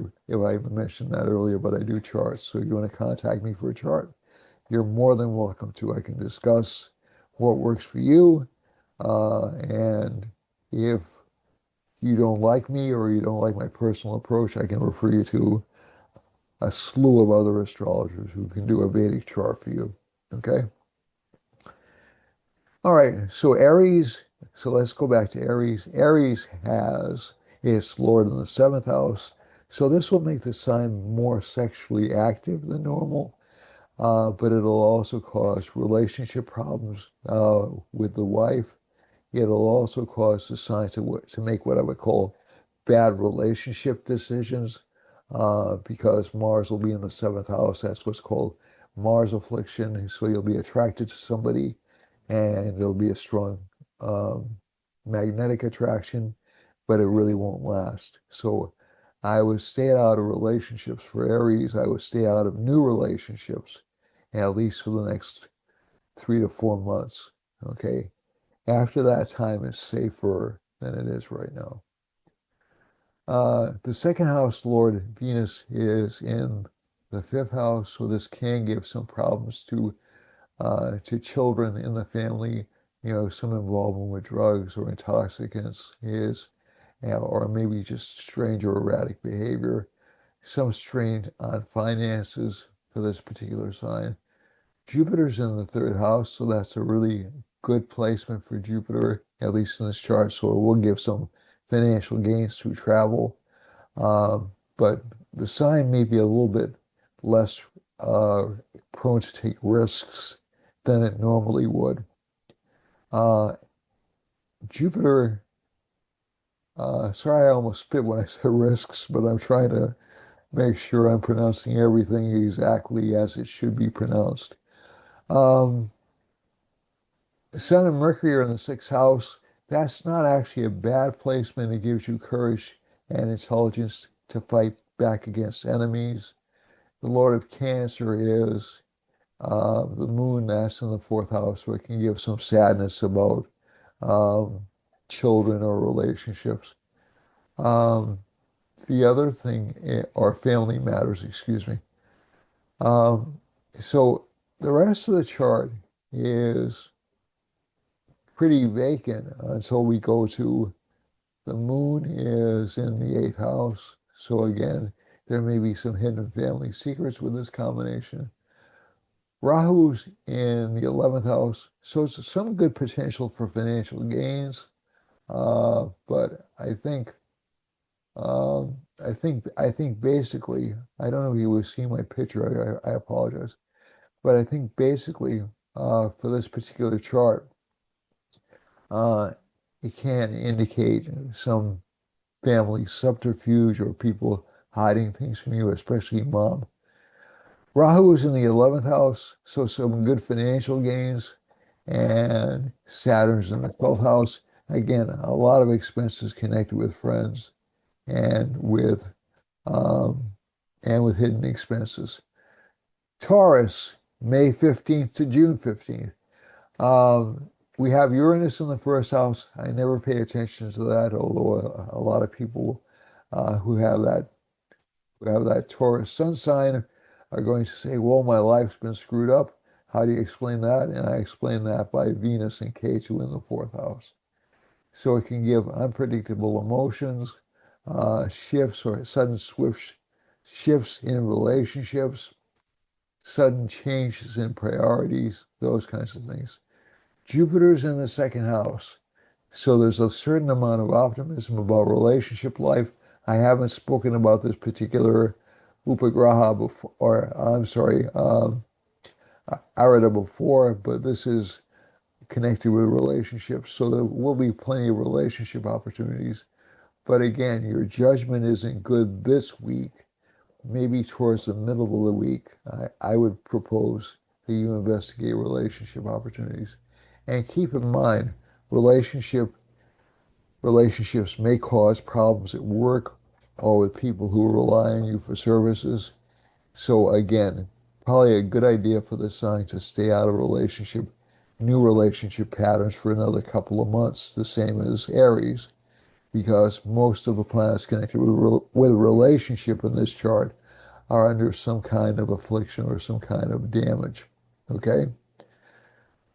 mentioned that earlier, but I do charts. So if you want to contact me for a chart, you're more than welcome to. I can discuss what works for you. And if you don't like me or you don't like my personal approach, I can refer you to a slew of other astrologers who can do a Vedic chart for you. Okay? All right. So Aries, so let's go back to Aries. Aries has its Lord in the seventh house. So this will make the sign more sexually active than normal. But it'll also cause relationship problems with the wife. It'll also cause the sign to make what I would call bad relationship decisions because Mars will be in the seventh house. That's what's called Mars affliction. So you'll be attracted to somebody and there'll be a strong um, magnetic attraction, but it really won't last. So I would stay out of relationships for Aries. I would stay out of new relationships at least for the next 3 to 4 months. Okay. After that time, it's safer than it is right now. The second house Lord Venus is in the fifth house, so this can give some problems to children in the family. You know, some involvement with drugs or intoxicants is, or maybe just strange or erratic behavior. Some strain on finances for this particular sign. Jupiter's in the third house, so that's a really good placement for Jupiter, at least in this chart. So it will give some financial gains through travel. But the sign may be a little bit less uh, prone to take risks than it normally would. Uh, Jupiter, sorry, I almost spit when I said risks, but I'm trying to make sure I'm pronouncing everything exactly as it should be pronounced. Um, Sun and Mercury are in the sixth house. That's not actually a bad placement. It gives you courage and intelligence to fight back against enemies. The Lord of Cancer is the moon, that's in the fourth house, so it can give some sadness about um, children or relationships. Um, the other thing, or family matters, excuse me. Um, so the rest of the chart is pretty vacant until we go to the moon is in the eighth house. So again, there may be some hidden family secrets with this combination. Rahu's in the 11th house, so it's some good potential for financial gains. But I think basically, I don't know if you would see my picture. I apologize, but I think basically, for this particular chart, uh, it can indicate some family subterfuge or people hiding things from you, especially mom. Rahu is in the 11th house, so some good financial gains, and Saturn's in the 12th house. Again, a lot of expenses connected with friends and with um, hidden expenses. Taurus, May 15th to June 15th. Um, we have Uranus in the first house. I never pay attention to that, although a lot of people who have that Taurus sun sign are going to say, well, my life's been screwed up. How do you explain that? And I explain that by Venus and Ketu in the fourth house. So it can give unpredictable emotions, shifts or sudden swift shifts in relationships, sudden changes in priorities, those kinds of things. Jupiter's in the second house. So there's a certain amount of optimism about relationship life. I haven't spoken about this particular Upagraha before, or I'm sorry, Arada before, but this is connected with relationships. So there will be plenty of relationship opportunities. But again, your judgment isn't good this week. Maybe towards the middle of the week, I would propose that you investigate relationship opportunities. And keep in mind, relationships may cause problems at work or with people who rely on you for services. So again, probably a good idea for the sign to stay out of new relationship patterns for another couple of months, the same as Aries, because most of the planets connected with a relationship in this chart are under some kind of affliction or some kind of damage. Okay?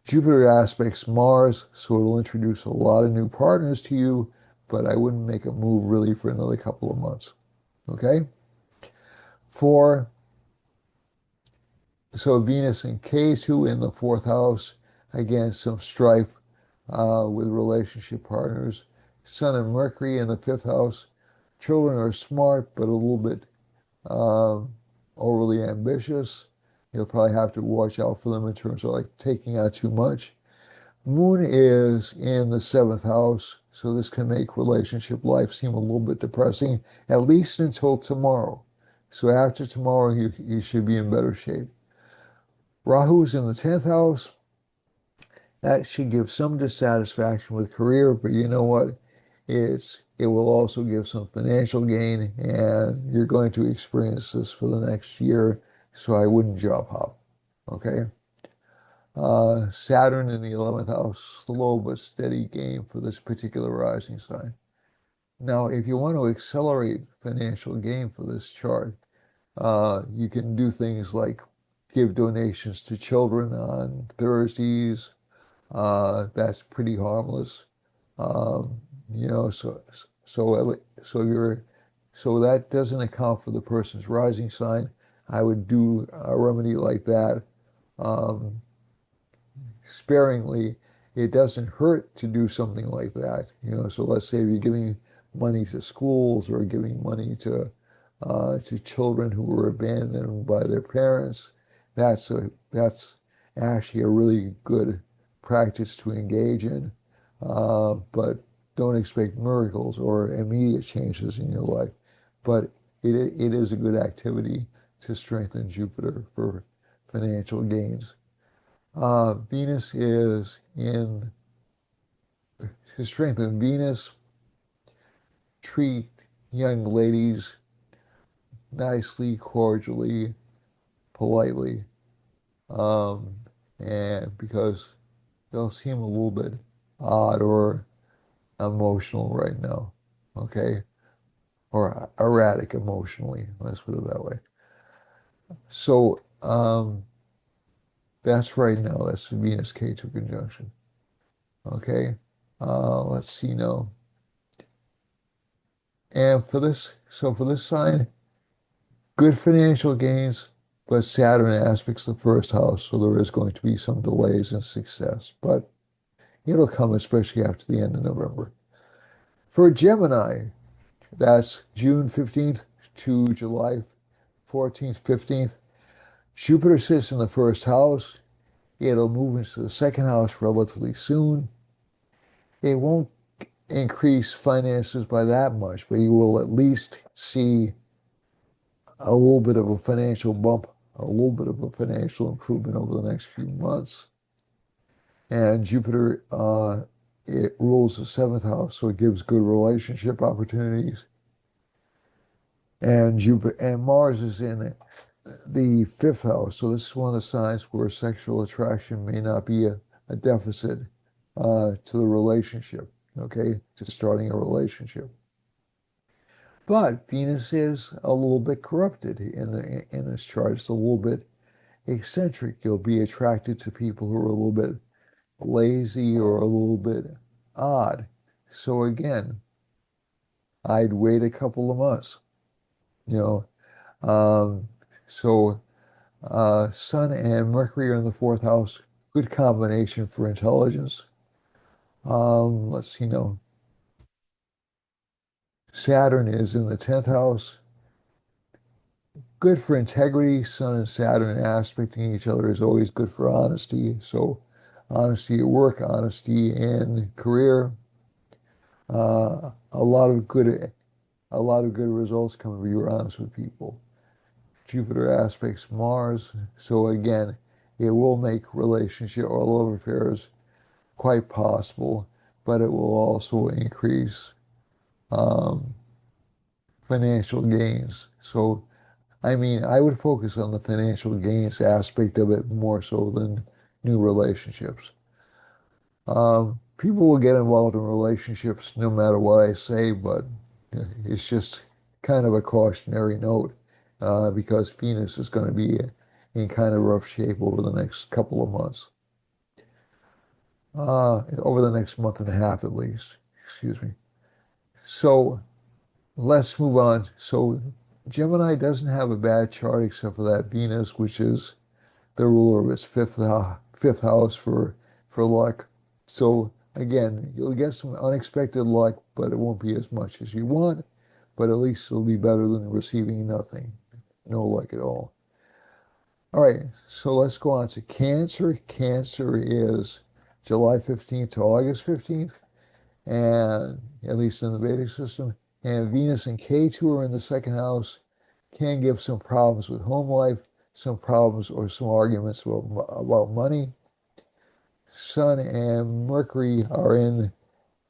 Jupiter aspects Mars, so it'll introduce a lot of new partners to you, but I wouldn't make a move really for another couple of months. Okay? For So Venus and Ketu in the fourth house, again, some strife with relationship partners. Sun and Mercury in the fifth house. Children are smart, but a little bit um, overly ambitious. You'll probably have to watch out for them in terms of like taking out too much. Moon is in the seventh house, so this can make relationship life seem a little bit depressing, at least until tomorrow. So after tomorrow, you should be in better shape. Rahu's in the 10th house. That should give some dissatisfaction with career, but you know what? It will also give some financial gain, and you're going to experience this for the next year, so I wouldn't job hop. Okay? Saturn in the 11th house, slow but steady game for this particular rising sign. Now, if you want to accelerate financial gain for this chart, you can do things like give donations to children on Thursdays. That's pretty harmless. Um, you know, so that doesn't account for the person's rising sign. I would do a remedy like that. Um, Sparingly, it doesn't hurt to do something like that. So let's say if you're giving money to schools or giving money to children who were abandoned by their parents, that's actually a really good practice to engage in. But don't expect miracles or immediate changes in your life. But it is a good activity to strengthen Jupiter for financial gains. Venus is in, to strengthen Venus, treat young ladies nicely, cordially, politely, um, and because they'll seem a little bit odd or emotional right now, okay? Or erratic emotionally, let's put it that way. So that's right now, that's the Venus K2 conjunction, okay? Let's see now. And for this sign, good financial gains, but Saturn aspects the first house, so there is going to be some delays in success, but it'll come especially after the end of November. For Gemini, that's June 15th to July 14th, 15th. Jupiter sits in the first house. It'll move into the second house relatively soon. It won't increase finances by that much, but you will at least see a little bit of a financial bump, a little bit of a financial improvement over the next few months. And Jupiter, it rules the seventh house, so it gives good relationship opportunities. And Jupiter and Mars is in the fifth house, so this is one of the signs where sexual attraction may not be a deficit to the relationship, okay, to starting a relationship. But Venus is a little bit corrupted in this chart. It's a little bit eccentric. You'll be attracted to people who are a little bit lazy or a little bit odd. So again, I'd wait a couple of months, you know. Um, so Sun and Mercury are in the fourth house. Good combination for intelligence. Let's see now. Saturn is in the 10th house. Good for integrity. Sun and Saturn aspecting each other is always good for honesty. So honesty at work, honesty in career. A lot of good results come if you're honest with people. Jupiter aspects Mars, so again, it will make relationship or love affairs quite possible, but it will also increase um, financial gains. So, I mean, I would focus on the financial gains aspect of it more so than new relationships. People will get involved in relationships no matter what I say, but it's just kind of a cautionary note because Venus is going to be in kind of rough shape over the next couple of months, over the next month and a half at least. Excuse me. So let's move on. So Gemini doesn't have a bad chart except for that Venus, which is the ruler of its fifth house for luck. So again, you'll get some unexpected luck, but it won't be as much as you want. But at least it'll be better than receiving nothing, no luck at all. All right, so let's go on to Cancer. Cancer is July 15th to August 15th, and at least in the Vedic system. And Venus and K2 are in the second house. Can give some problems with home life, some problems or some arguments about money. Sun and Mercury are in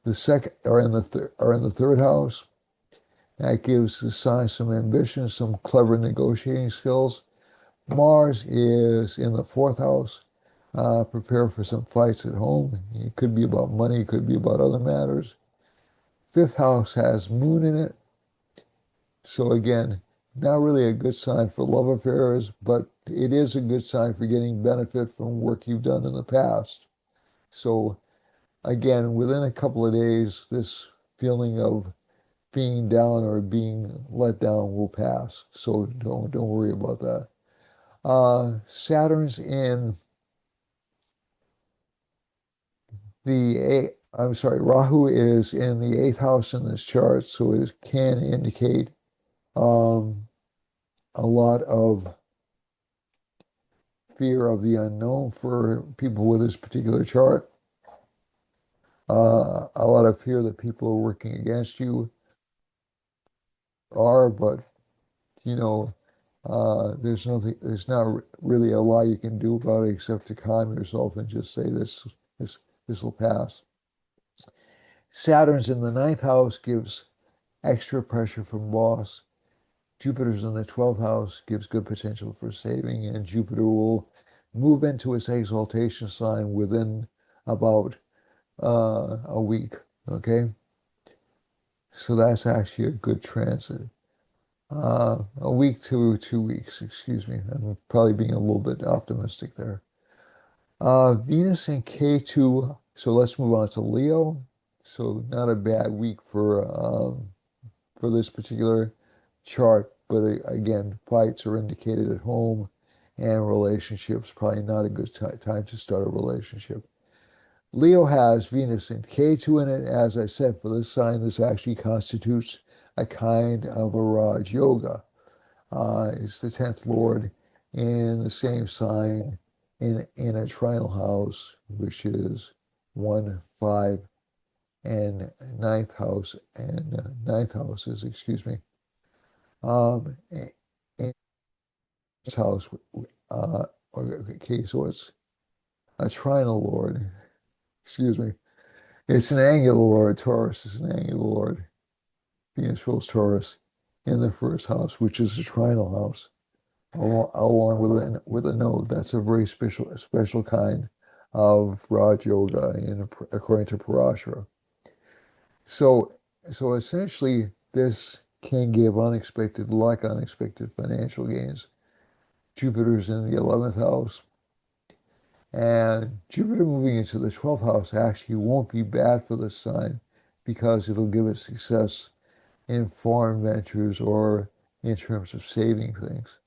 the second are in the third house. That gives the sign some ambition, some clever negotiating skills. Mars is in the fourth house. Prepare for some fights at home. It could be about money, it could be about other matters. Fifth house has moon in it. So again, not really a good sign for love affairs, but it is a good sign for getting benefit from work you've done in the past. So again, within a couple of days, this feeling of being down or being let down will pass. So don't worry about that. Saturn's in I'm sorry, Rahu is in the eighth house in this chart, so it can indicate um, a lot of fear of the unknown for people with this particular chart. A lot of fear that people are working against you but you know, there's not really a lot you can do about it except to calm yourself and just say this, this will pass. Saturn's in the ninth house gives extra pressure from boss. Jupiter's in the 12th house gives good potential for saving, and Jupiter will move into its exaltation sign within about a week. Okay, so that's actually a good transit. A week to 2 weeks, excuse me. I'm probably being a little bit optimistic there. Venus in K2. So let's move on to Leo. So not a bad week for this particular chart, but again, fights are indicated at home, and relationships probably not a good time to start a relationship. Leo has Venus in K2 in it. As I said, for this sign, this actually constitutes a kind of a Raj Yoga. It's the 10th Lord in the same sign in a trinal house, which is 1, 5, and ninth house, and ninth houses, excuse me. And house, uh, okay, so it's a trinal Lord, excuse me. It's an angular Lord. Taurus is an angular Lord. Venus rules Taurus in the first house, which is a trinal house, along with a node. That's a very special kind of Raj Yoga, according to Parashara. So so essentially, this can give unexpected luck, unexpected financial gains. Jupiter's in the 11th house, and Jupiter moving into the 12th house actually won't be bad for this sign because it'll give it success in foreign ventures or in terms of saving things.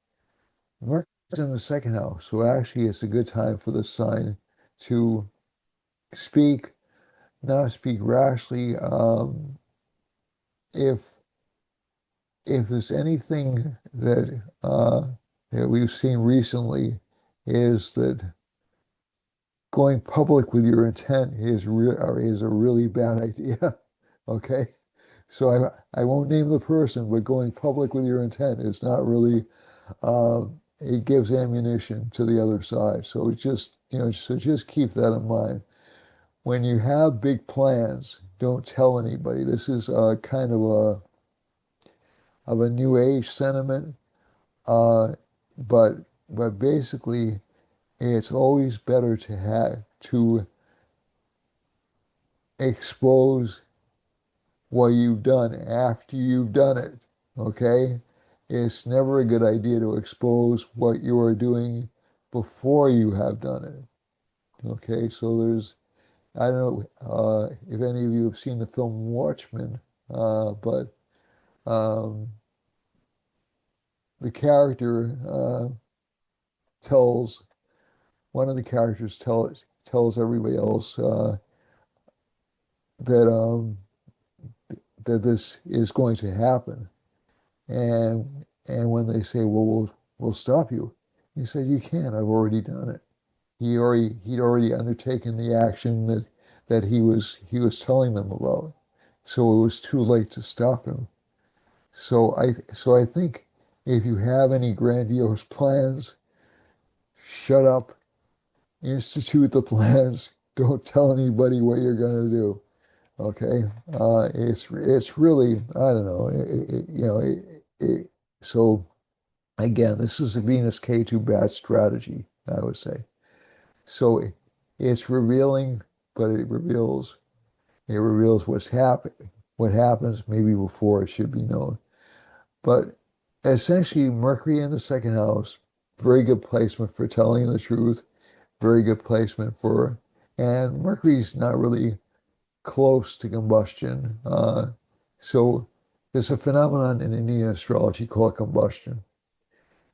Mercury's in the second house, so actually it's a good time for the sign to speak, not speak rashly. If if there's anything that we've seen recently, is that going public with your intent is a really bad idea. Okay, so I won't name the person, but going public with your intent is not really uh, it gives ammunition to the other side. So just keep that in mind. When you have big plans, don't tell anybody. This is kind of a new age sentiment, uh, but basically, it's always better to expose what you've done after you've done it. Okay, it's never a good idea to expose what you are doing before you have done it. Okay, so I don't know if any of you have seen the film Watchmen, but um, the character tells one of the characters tells everybody else that that this is going to happen, and when they say, "Well, we'll stop you," he said, "You can't. I've already done it." He'd already undertaken the action that he was telling them about, so it was too late to stop him. So I think if you have any grandiose plans, shut up, institute the plans. Don't tell anybody what you're going to do. Okay, it's really I don't know. So again, this is a Venus K2 bad strategy, I would say. So it's revealing, but it reveals what happens maybe before it should be known. But essentially, Mercury in the second house, very good placement for telling the truth, very good placement for, and Mercury's not really close to combustion. So there's a phenomenon in Indian astrology called combustion,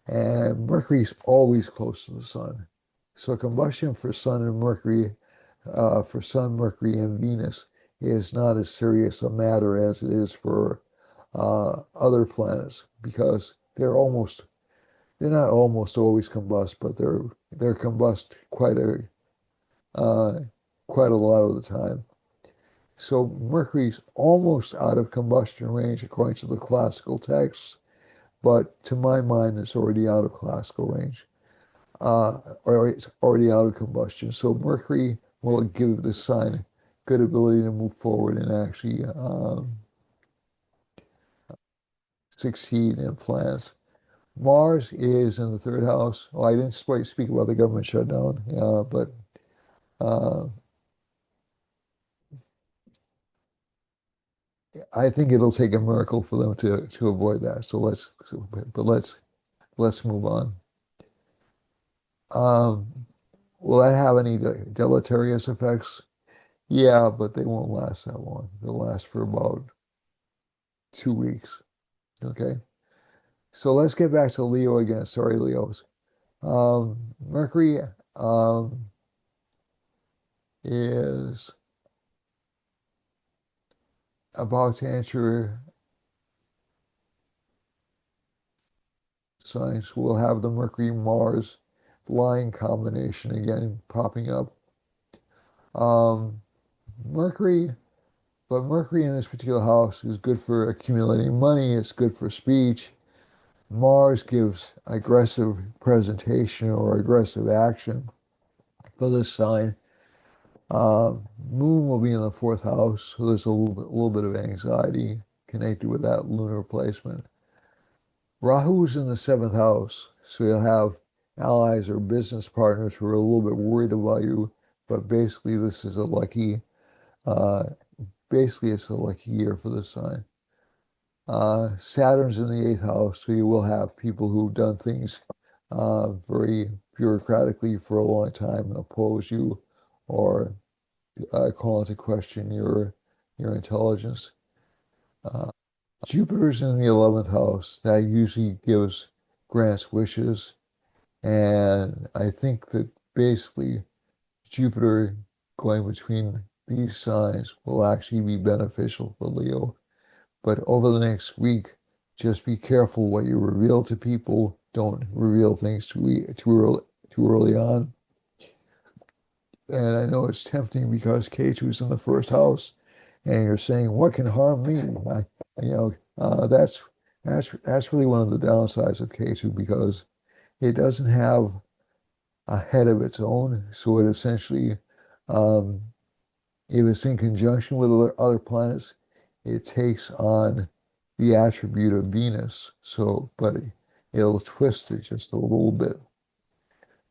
and Mercury's always close to the sun. So combustion for Sun and Mercury, for Sun, Mercury, and Venus is not as serious a matter as it is for other planets because they're not almost always combust, but they're combust uh, quite a lot of the time. So Mercury's almost out of combustion range according to the classical texts, but to my mind, it's already out of classical range, or it's already out of combustion. So Mercury will give the sign good ability to move forward and actually succeed in plans. Mars is in the third house. Well, I didn't speak about the government shutdown, but uh, I think it'll take a miracle for them to avoid that. Let's move on. Um, will that have any deleterious effects? Yeah, but they won't last that long. They'll last for about 2 weeks. Okay. So let's get back to Leo again. Sorry, Leos. Mercury um, is about to enter signs. We'll have the Mercury Mars line combination again popping up. Um, Mercury, but Mercury in this particular house is good for accumulating money. It's good for speech. Mars gives aggressive presentation or aggressive action for this sign. Moon will be in the fourth house, so there's little bit of anxiety connected with that lunar placement. Rahu's in the seventh house, so you'll have allies or business partners who are a little bit worried about you, but uh, basically it's a lucky year for this sign. Saturn's in the eighth house, so you will have people who've done things very bureaucratically for a long time oppose you or call into question your intelligence. Uh, Jupiter's in the 11th house. That usually grants wishes. And I think that basically Jupiter going between these signs will actually be beneficial for Leo. But over the next week, just be careful what you reveal to people. Don't reveal things too early on. And I know it's tempting because K2's in the first house, and you're saying, "What can harm me?" You know, that's really one of the downsides of K2 because it doesn't have a head of its own. So it essentially, um, if it's in conjunction with other planets, it takes on the attribute of Venus. So, but it'll twist it just a little bit.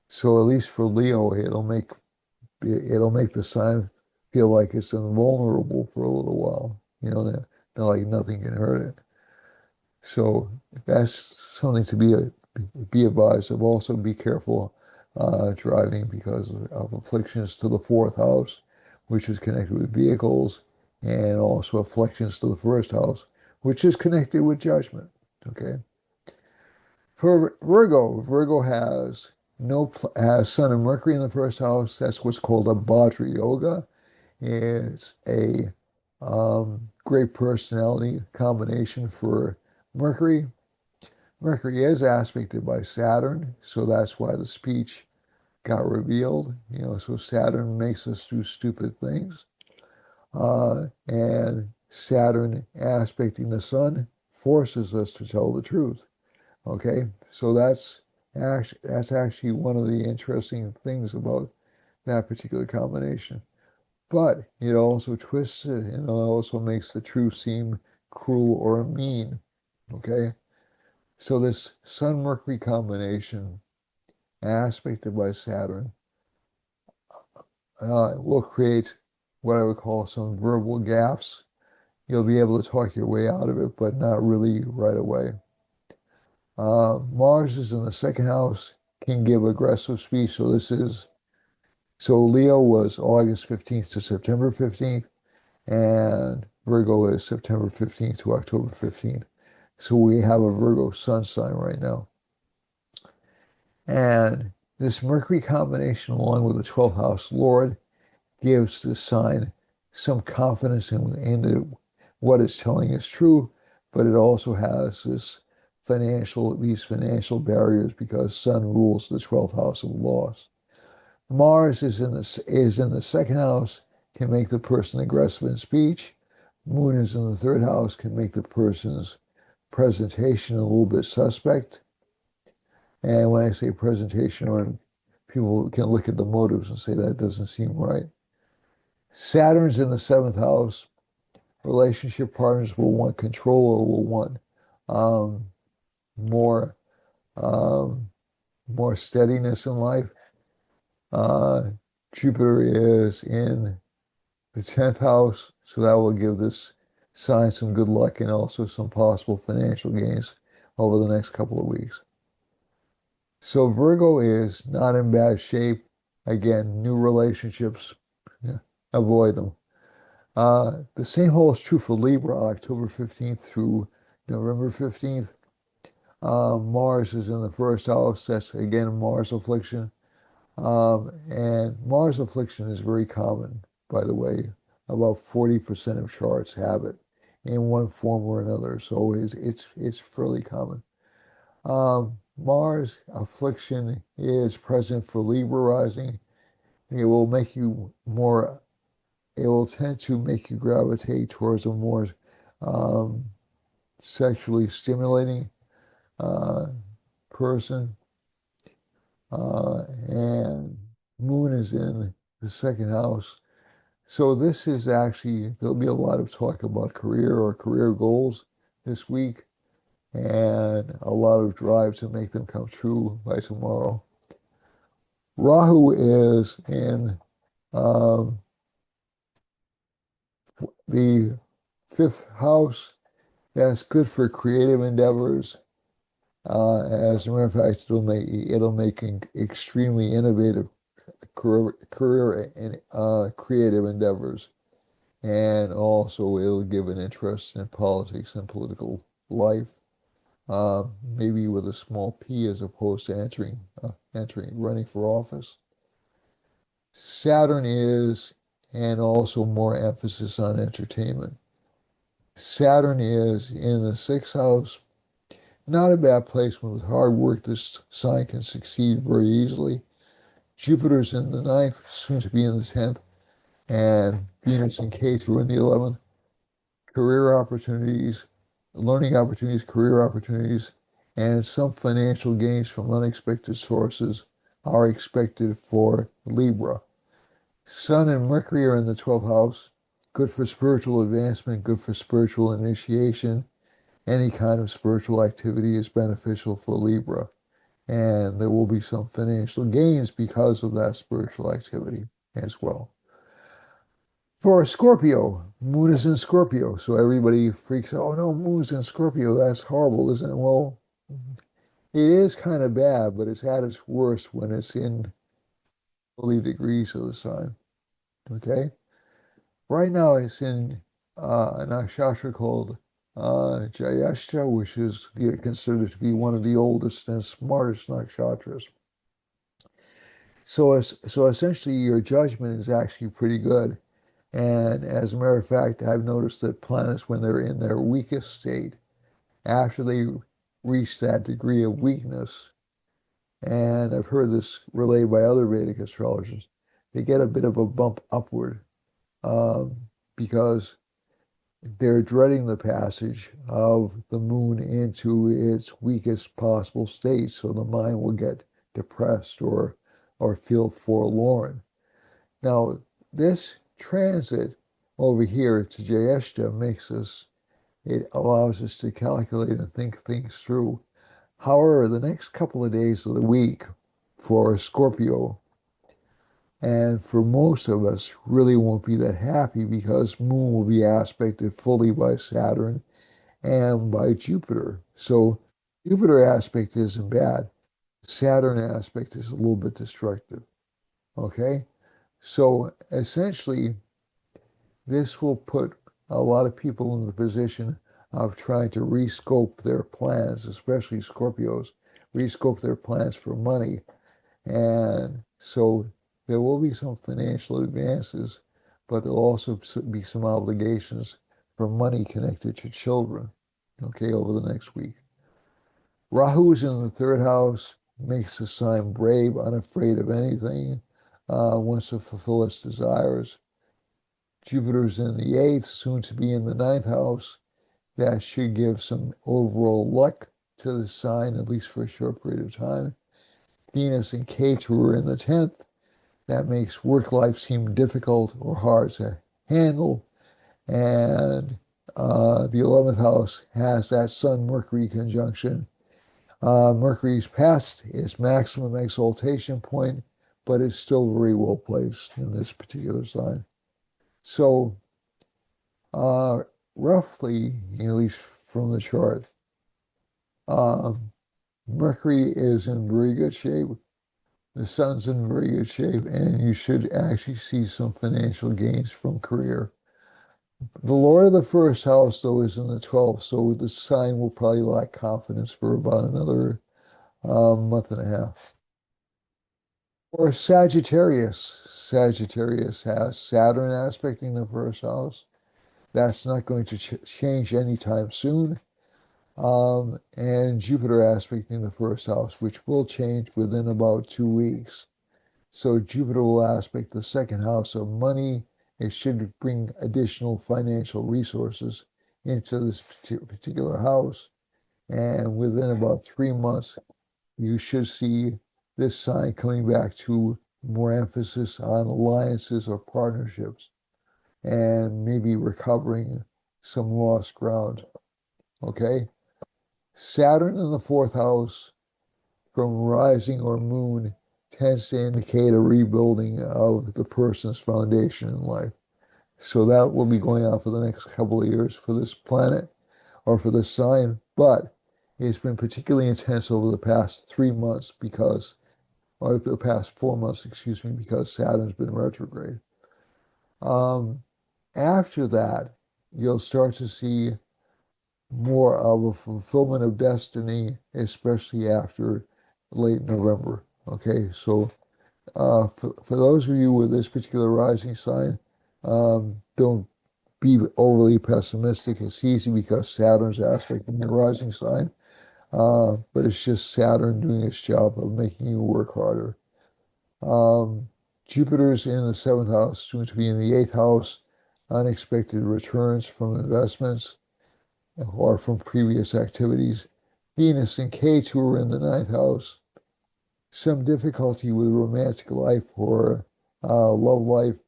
So at least for Leo, it'll make the sign feel like it's invulnerable for a little while. Not like nothing can hurt it. So that's something to be advised of. Also, be careful driving because of afflictions to the fourth house, which is connected with vehicles, and also afflictions to the first house, which is connected with judgment. Okay. For Virgo, Virgo has no has Sun and Mercury in the first house. That's what's called a Bhadra Yoga. It's a great personality combination for Mercury. Mercury is aspected by Saturn, so that's why the speech got revealed. So Saturn makes us do stupid things. And Saturn aspecting the Sun forces us to tell the truth. Okay, so that's actually one of the interesting things about that particular combination. But it also twists it and it also makes the truth seem cruel or mean. Okay, so this Sun Mercury combination, aspected by Saturn, will create what I would call some verbal gaps. You'll be able to talk your way out of it, but not really right away. Mars is in the second house, can give aggressive speech. So Leo was August 15th to September 15th, and Virgo is September 15th to October 15th. So we have a Virgo sun sign right now. And this Mercury combination, along with the 12th house Lord, gives the sign some confidence in what it's telling is true, but it also has these financial barriers because Sun rules the 12th house of loss. Mars is in the second house, can make the person aggressive in speech. Moon is in the third house, can make the person's presentation a little bit suspect. And when I say presentation, people can look at the motives and say that doesn't seem right. Saturn's in the seventh house. Relationship partners will want control or will want um, more um, more steadiness in life. Uh, Jupiter is in the 10th house, so that will give this sign some good luck and also some possible financial gains over the next couple of weeks. So Virgo is not in bad shape. Again, new relationships, yeah, avoid them. The same holds true for Libra, October 15th through November 15th. Mars is in the first house. That's again Mars affliction. And Mars affliction is very common, by the way. About 40% of charts have it in one form or another. So it's fairly common. Mars affliction is present for Libra rising. It will make you more, it will tend to make you gravitate towards a more um, sexually stimulating uh, person. And Moon is in the second house. So this is actually, there'll be a lot of talk about career or career goals this week and a lot of drive to make them come true by tomorrow. Rahu is in um, the fifth house. That's good for creative endeavors. As a matter of fact, it'll make extremely innovative career and creative endeavors, and also it'll give an interest in politics and political life, maybe with a small p as opposed to running for office. Saturn is, and also more emphasis on entertainment. Saturn is in the sixth house. Not a bad placement. With hard work, this sign can succeed very easily. Jupiter's in the ninth, soon to be in the 10th, and Venus and Ketu in the 11th. Career opportunities, learning opportunities, career opportunities, and some financial gains from unexpected sources are expected for Libra. Sun and Mercury are in the 12th house, good for spiritual advancement, good for spiritual initiation. Any kind of spiritual activity is beneficial for Libra, and there will be some financial gains because of that spiritual activity as well. For Scorpio, Moon is in Scorpio, so everybody freaks out. Oh no, Moon's in Scorpio. That's horrible, isn't it? Well, it is kind of bad, but it's at its worst when it's in 40 degrees of the sign. Okay? Right now, it's in a nakshatra called Jayashta, which is considered to be one of the oldest and smartest nakshatras. So essentially, your judgment is actually pretty good. And as a matter of fact, I've noticed that planets, when they're in their weakest state, after they reach that degree of weakness, and I've heard this relayed by other Vedic astrologers, they get a bit of a bump upward um, because they're dreading the passage of the moon into its weakest possible state, so the mind will get depressed or feel forlorn. Now, this transit over here to Jayeshta it allows us to calculate and think things through. However, the next couple of days of the week for Scorpio And for most of us, really won't be that happy because Moon will be aspected fully by Saturn and by Jupiter. So Jupiter aspect isn't bad. Saturn aspect is a little bit destructive. Okay? So essentially, this will put a lot of people in the position of trying to rescope their plans, especially Scorpios, rescope their plans for money. And so there will be some financial advances, but there'll also be some obligations for money connected to children, okay, over the next week. Rahu's in the third house, makes the sign brave, unafraid of anything, wants to fulfill its desires. Jupiter's in the eighth, soon to be in the ninth house. That should give some overall luck to the sign, at least for a short period of time. Venus and Ketu are in the 10th. That makes work life seem difficult or hard to handle. And the 11th house has that Sun Mercury conjunction. Mercury's past its maximum exaltation point, but it's still very well placed in this particular sign. So, uh, roughly, at least from the chart, um, Mercury is in very good shape. The sun's in very good shape, and you should actually see some financial gains from career. The Lord of the first house, though, is in the 12th, so the sign will probably lack confidence for about another month and a half. Or Sagittarius. Sagittarius has Saturn aspecting the first house. That's not going to change anytime soon. And Jupiter aspecting the first house, which will change within about 2 weeks. So Jupiter will aspect the second house of money. It should bring additional financial resources into this particular house. And within about 3 months, you should see this sign coming back to more emphasis on alliances or partnerships and maybe recovering some lost ground. Okay? Saturn in the fourth house from rising or moon tends to indicate a rebuilding of the person's foundation in life. So that will be going on for the next couple of years for this planet or for this sign, but it's been particularly intense over the past 3 months because, or the past 4 months, excuse me, because Saturn's been retrograde. Um, After that, you'll start to see more of a fulfillment of destiny, especially after late November. Okay, so for those of you with this particular rising sign, don't be overly pessimistic. It's easy because Saturn's aspecting your rising sign, but it's just Saturn doing its job of making you work harder. Um, Jupiter's in the seventh house, soon to be in the eighth house. Unexpected returns from investments or from previous activities. Venus and Ketu are in the ninth house. Some difficulty with romantic life or love life.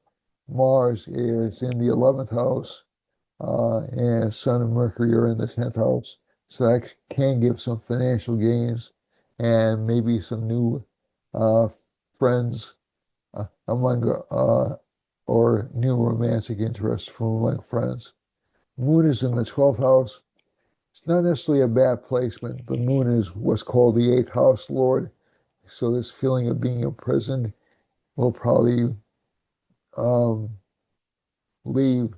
Mars is in the 11th house, and Sun and Mercury are in the 10th house. So that can give some financial gains and maybe some new uh, friends among or new romantic interests from among friends. Moon is in the 12th house. It's not necessarily a bad placement. The moon is what's called the eighth house lord. So this feeling of being imprisoned will probably um, leave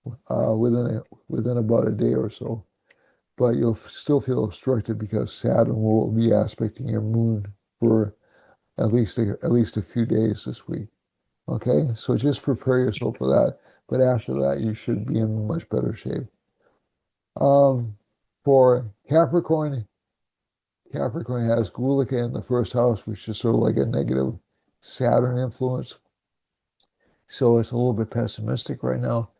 within about a day or so. But you'll still feel obstructed because Saturn will be aspecting your moon for at least a few days this week. Okay, so just prepare yourself for that. But after that, you should be in much better shape. Um, for Capricorn, Capricorn has Gulika in the first house, which is sort of like a negative Saturn influence. So it's a little bit pessimistic right now.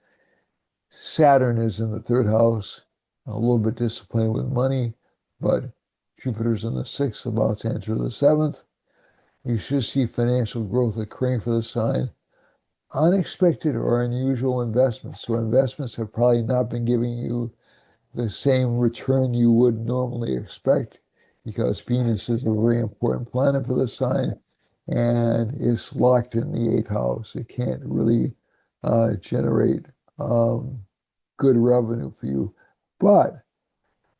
Saturn is in the third house, a little bit disappointed with money, but Jupiter's in the sixth, about to enter the seventh. You should see financial growth occurring for the sign. Unexpected or unusual investments. So investments have probably not been giving you the same return you would normally expect because Venus is a very important planet for the sign. and it's locked in the eighth house. It can't really generate um, good revenue for you. But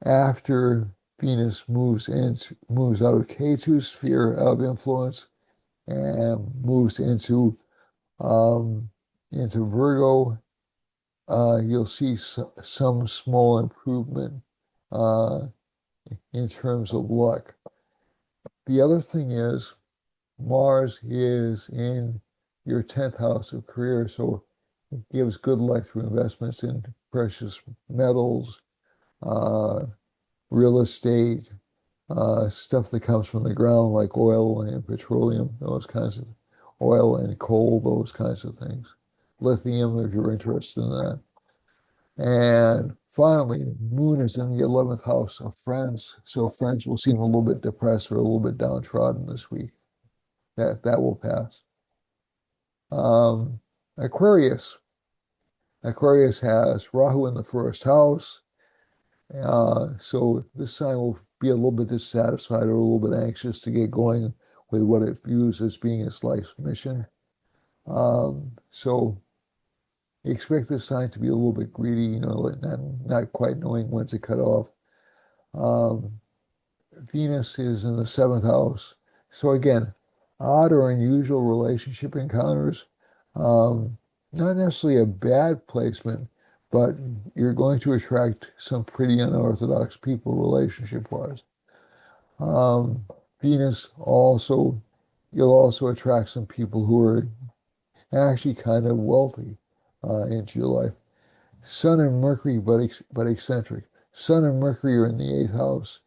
after Venus moves out of K2's sphere of influence and moves um, into Virgo, you'll see some small improvement uh, in terms of luck. The other thing is Mars is in your 10th house of career, so it gives good luck through investments in precious metals, uh, real estate, stuff that comes from the ground like oil and petroleum, those kinds of oil and coal, those kinds of things. Lithium, if you're interested in that. And finally, Moon is in the 11th house of friends, so friends will seem a little bit depressed or a little bit downtrodden this week. That will pass. Um, Aquarius. Aquarius has Rahu in the first house. So this sign will be a little bit dissatisfied or a little bit anxious to get going with what it views as being its life's mission. So expect this sign to be a little bit greedy, not quite knowing when to cut off. Um, Venus is in the seventh house. So again, odd or unusual relationship encounters. Um, Not necessarily a bad placement, but you're going to attract some pretty unorthodox people relationship-wise. Um, Venus also, you'll also attract some people who are actually kind of wealthy into your life. Sun and Mercury, but eccentric. Sun and Mercury are in the eighth house.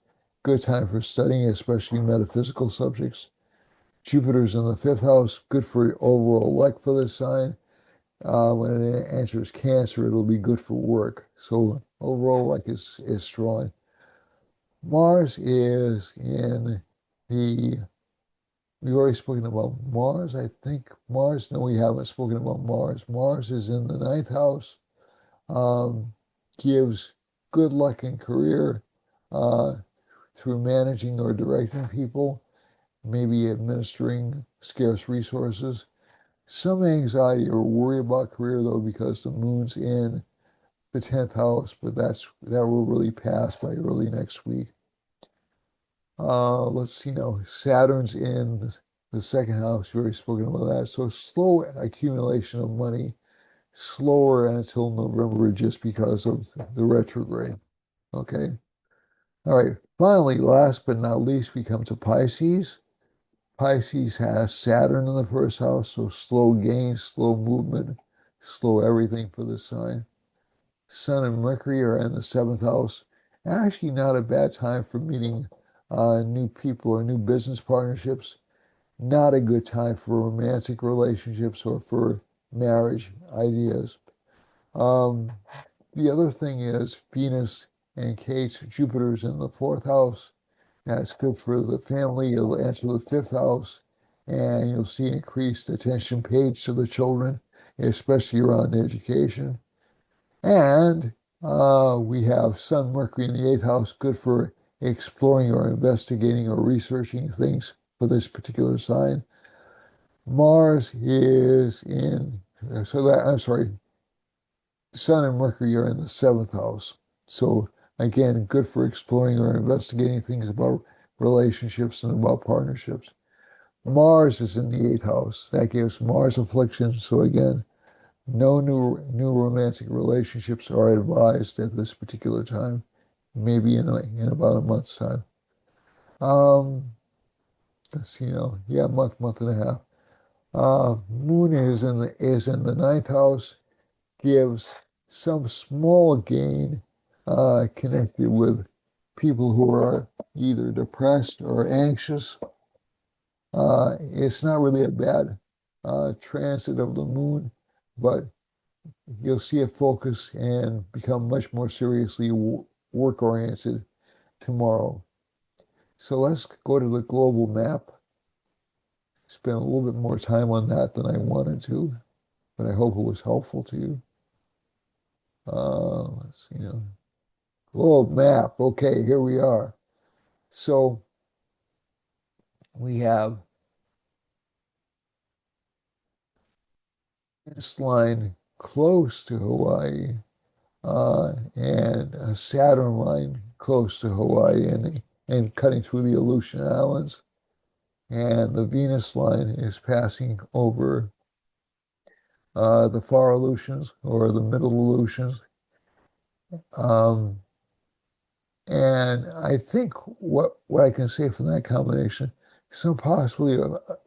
Good time for studying, especially metaphysical subjects. Jupiter's in the fifth house. Good for overall luck for this sign. When it answers Cancer, it'll be good for work. So overall luck is strong. Mars is in the, we've already spoken about Mars, I think. Mars, no, we haven't spoken about Mars. Mars is in the ninth house. um, Gives good luck in career uh, through managing or directing people, maybe administering scarce resources. Some anxiety or worry about career though, because the moon's in the 10th house, but that will really pass by early next week. Let's see now. Saturn's in the second house. We've already spoken about that. So slow accumulation of money, slower until November just because of the retrograde. Okay. All right. Finally, last but not least, we come to Pisces. Pisces has Saturn in the first house, so slow gains, slow movement, slow everything for the sign. Sun and Mercury are in the seventh house. Actually, not a bad time for meeting new people or new business partnerships. Not a good time for romantic relationships or for marriage ideas. Um, the other thing is Venus and Jupiter's in the fourth house. That's good for the family. It'll enter the fifth house, and you'll see increased attention paid to the children, especially around education. And we have Sun, Mercury in the eighth house, good for exploring or investigating or researching things for this particular sign. Mars is in, so that, I'm sorry, Sun and Mercury are in the seventh house. So again, good for exploring or investigating things about relationships and about partnerships. Mars is in the eighth house. That gives Mars affliction. So again, no new romantic relationships are advised at this particular time. Maybe in about a month's time. Um, let's see, yeah, month and a half. Moon is in the ninth house, gives some small gain connected with people who are either depressed or anxious. It's not really a bad transit of the moon, but you'll see it focus and become much more seriously work oriented tomorrow. So let's go to the global map. Spend a little bit more time on that than I wanted to, but I hope it was helpful to you. Let's see, globe map. Okay, here we are. So we have Venus line close to Hawaii, and a Saturn line close to Hawaii and cutting through the Aleutian Islands. And the Venus line is passing over the far Aleutians or the middle Aleutians. Um, and I think what I can say from that combination, some possibility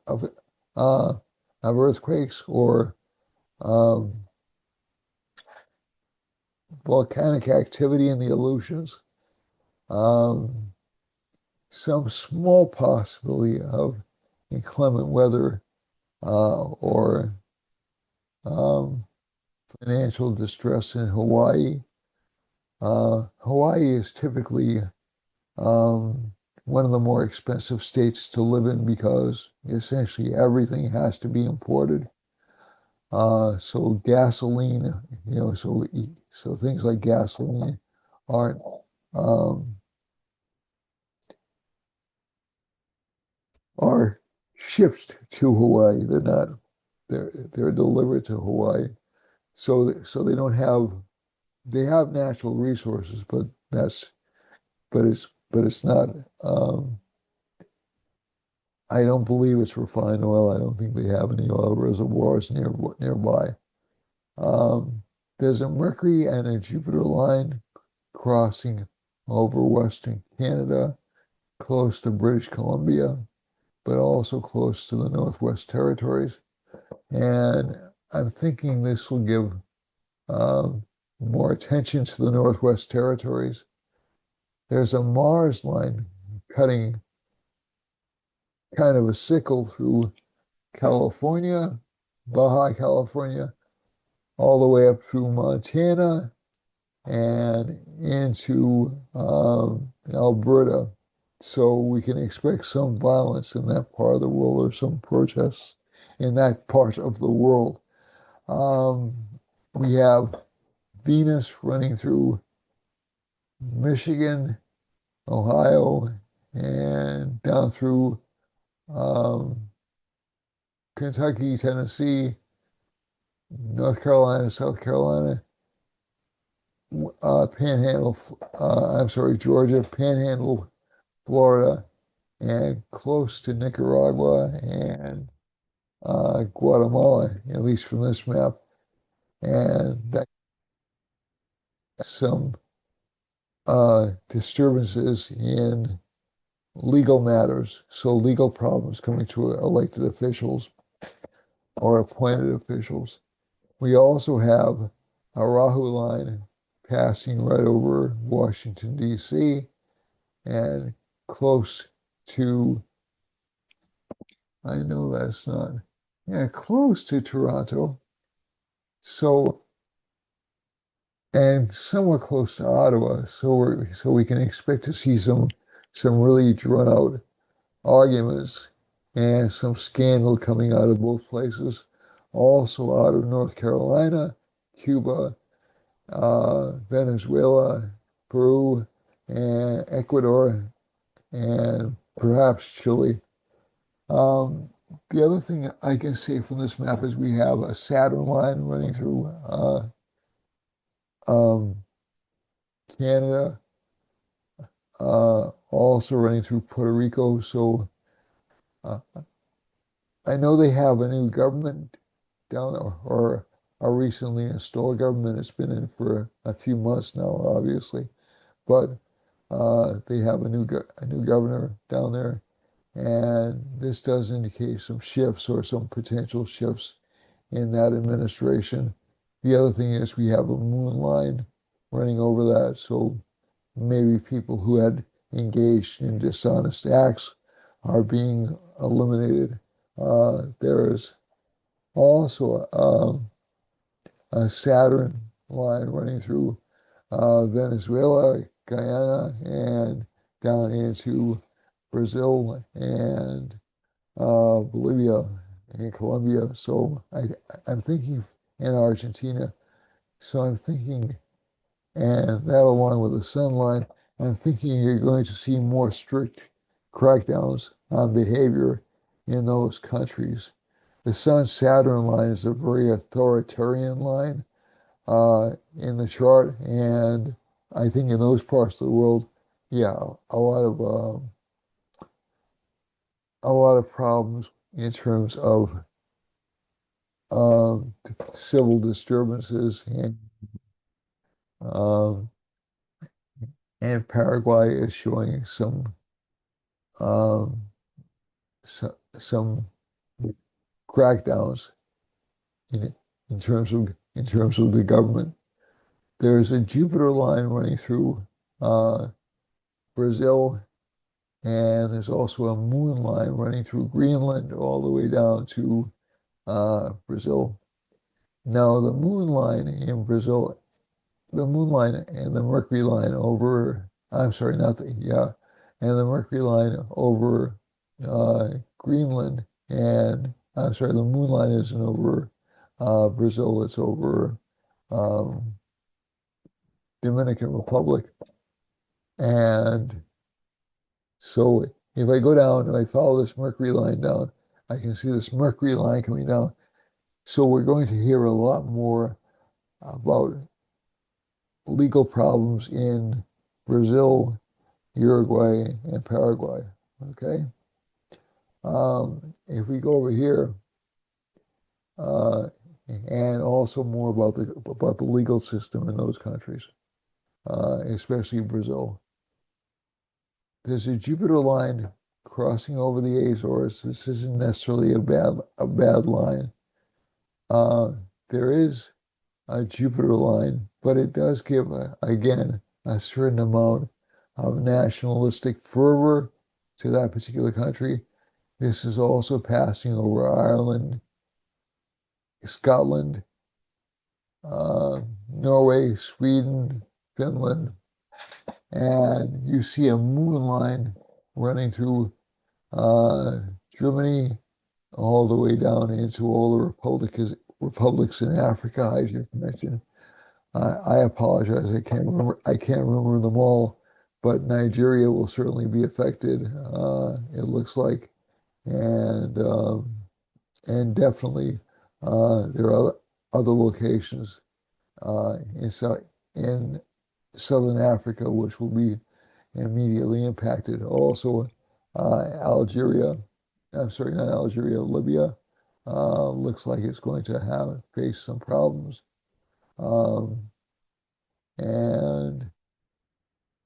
of, uh, of earthquakes or um, volcanic activity in the Aleutians, um, some small possibility of inclement weather or um, financial distress in Hawaii. Hawaii is typically um, one of the more expensive states to live in because essentially everything has to be imported. So gasoline, so things like gasoline aren't um, are shipped to Hawaii. They're delivered to Hawaii. So they have natural resources, but it's not I don't believe it's refined oil. I don't think they have any oil reservoirs nearby. Um, there's a Mercury and a Jupiter line crossing over Western Canada, close to British Columbia, but also close to the Northwest Territories. And I'm thinking this will give um, more attention to the Northwest Territories. There's a Mars line cutting kind of a sickle through California, Baja California, all the way up through Montana and into Alberta. So we can expect some violence in that part of the world or some protests in that part of the world. Um, we have Venus running through Michigan, Ohio, and down through um, Kentucky, Tennessee, North Carolina, South Carolina, Panhandle, I'm sorry, Georgia, Panhandle, Florida, and close to Nicaragua and Guatemala, at least from this map. And that some disturbances in legal matters, so legal problems coming to elected officials or appointed officials. We also have a Rahu line passing right over Washington, D.C., and close to, I know that's not, yeah, close to Toronto. So, and somewhat close to Ottawa. So we can expect to see some really drawn out arguments and some scandal coming out of both places. Also out of North Carolina, Cuba, Venezuela, Peru, and Ecuador, and perhaps Chile. Um, the other thing I can say from this map is we have a Saturn line running through um, Canada, also running through Puerto Rico. So uh, I know they have a new government down there, or a recently installed government. It's been in for a few months now, obviously, but they have a new governor down there, and this does indicate some shifts or some potential shifts in that administration. The other thing is we have a moon line running over that, so maybe people who had engaged in dishonest acts are being eliminated. There is also a Saturn line running through Venezuela, Guyana, and down into Brazil and Bolivia and Colombia. So I'm thinking in Argentina. So I'm thinking, and that along with the sun line, I'm thinking you're going to see more strict crackdowns on behavior in those countries. The Sun-Saturn line is a very authoritarian line in the chart, and I think in those parts of the world, yeah, a lot of a lot of problems in terms of um, civil disturbances, um, and Paraguay is showing um, some crackdowns in in terms of the government. There's a Jupiter line running through uh, Brazil, and there's also a moon line running through Greenland all the way down to Brazil. Now, the moon line in Brazil, the moon line and the Mercury line over, I'm sorry, not the, yeah, and the Mercury line over Greenland, and I'm sorry, the moon line isn't over Brazil, it's over um, Dominican Republic. And so if I go down and I follow this Mercury line down, I can see this Mercury line coming down. So we're going to hear a lot more about legal problems in Brazil, Uruguay, and Paraguay. Okay. If we go over here, uh, and also more about the legal system in those countries, especially Brazil. There's a Jupiter line crossing over the Azores. This isn't necessarily a bad line. Uh, there is a Jupiter line, but it does give again a certain amount of nationalistic fervor to that particular country. This is also passing over Ireland, Scotland, Norway, Sweden, Finland, and you see a moon line running through uh, Germany all the way down into all the republics in Africa I just mentioned. I apologize. I can't remember them all, but Nigeria will certainly be affected. It looks like, and definitely there are other locations in Southern Africa which will be immediately impacted. Also, Algeria. I'm sorry, not Algeria. Libya looks like it's going to face some problems. Um, and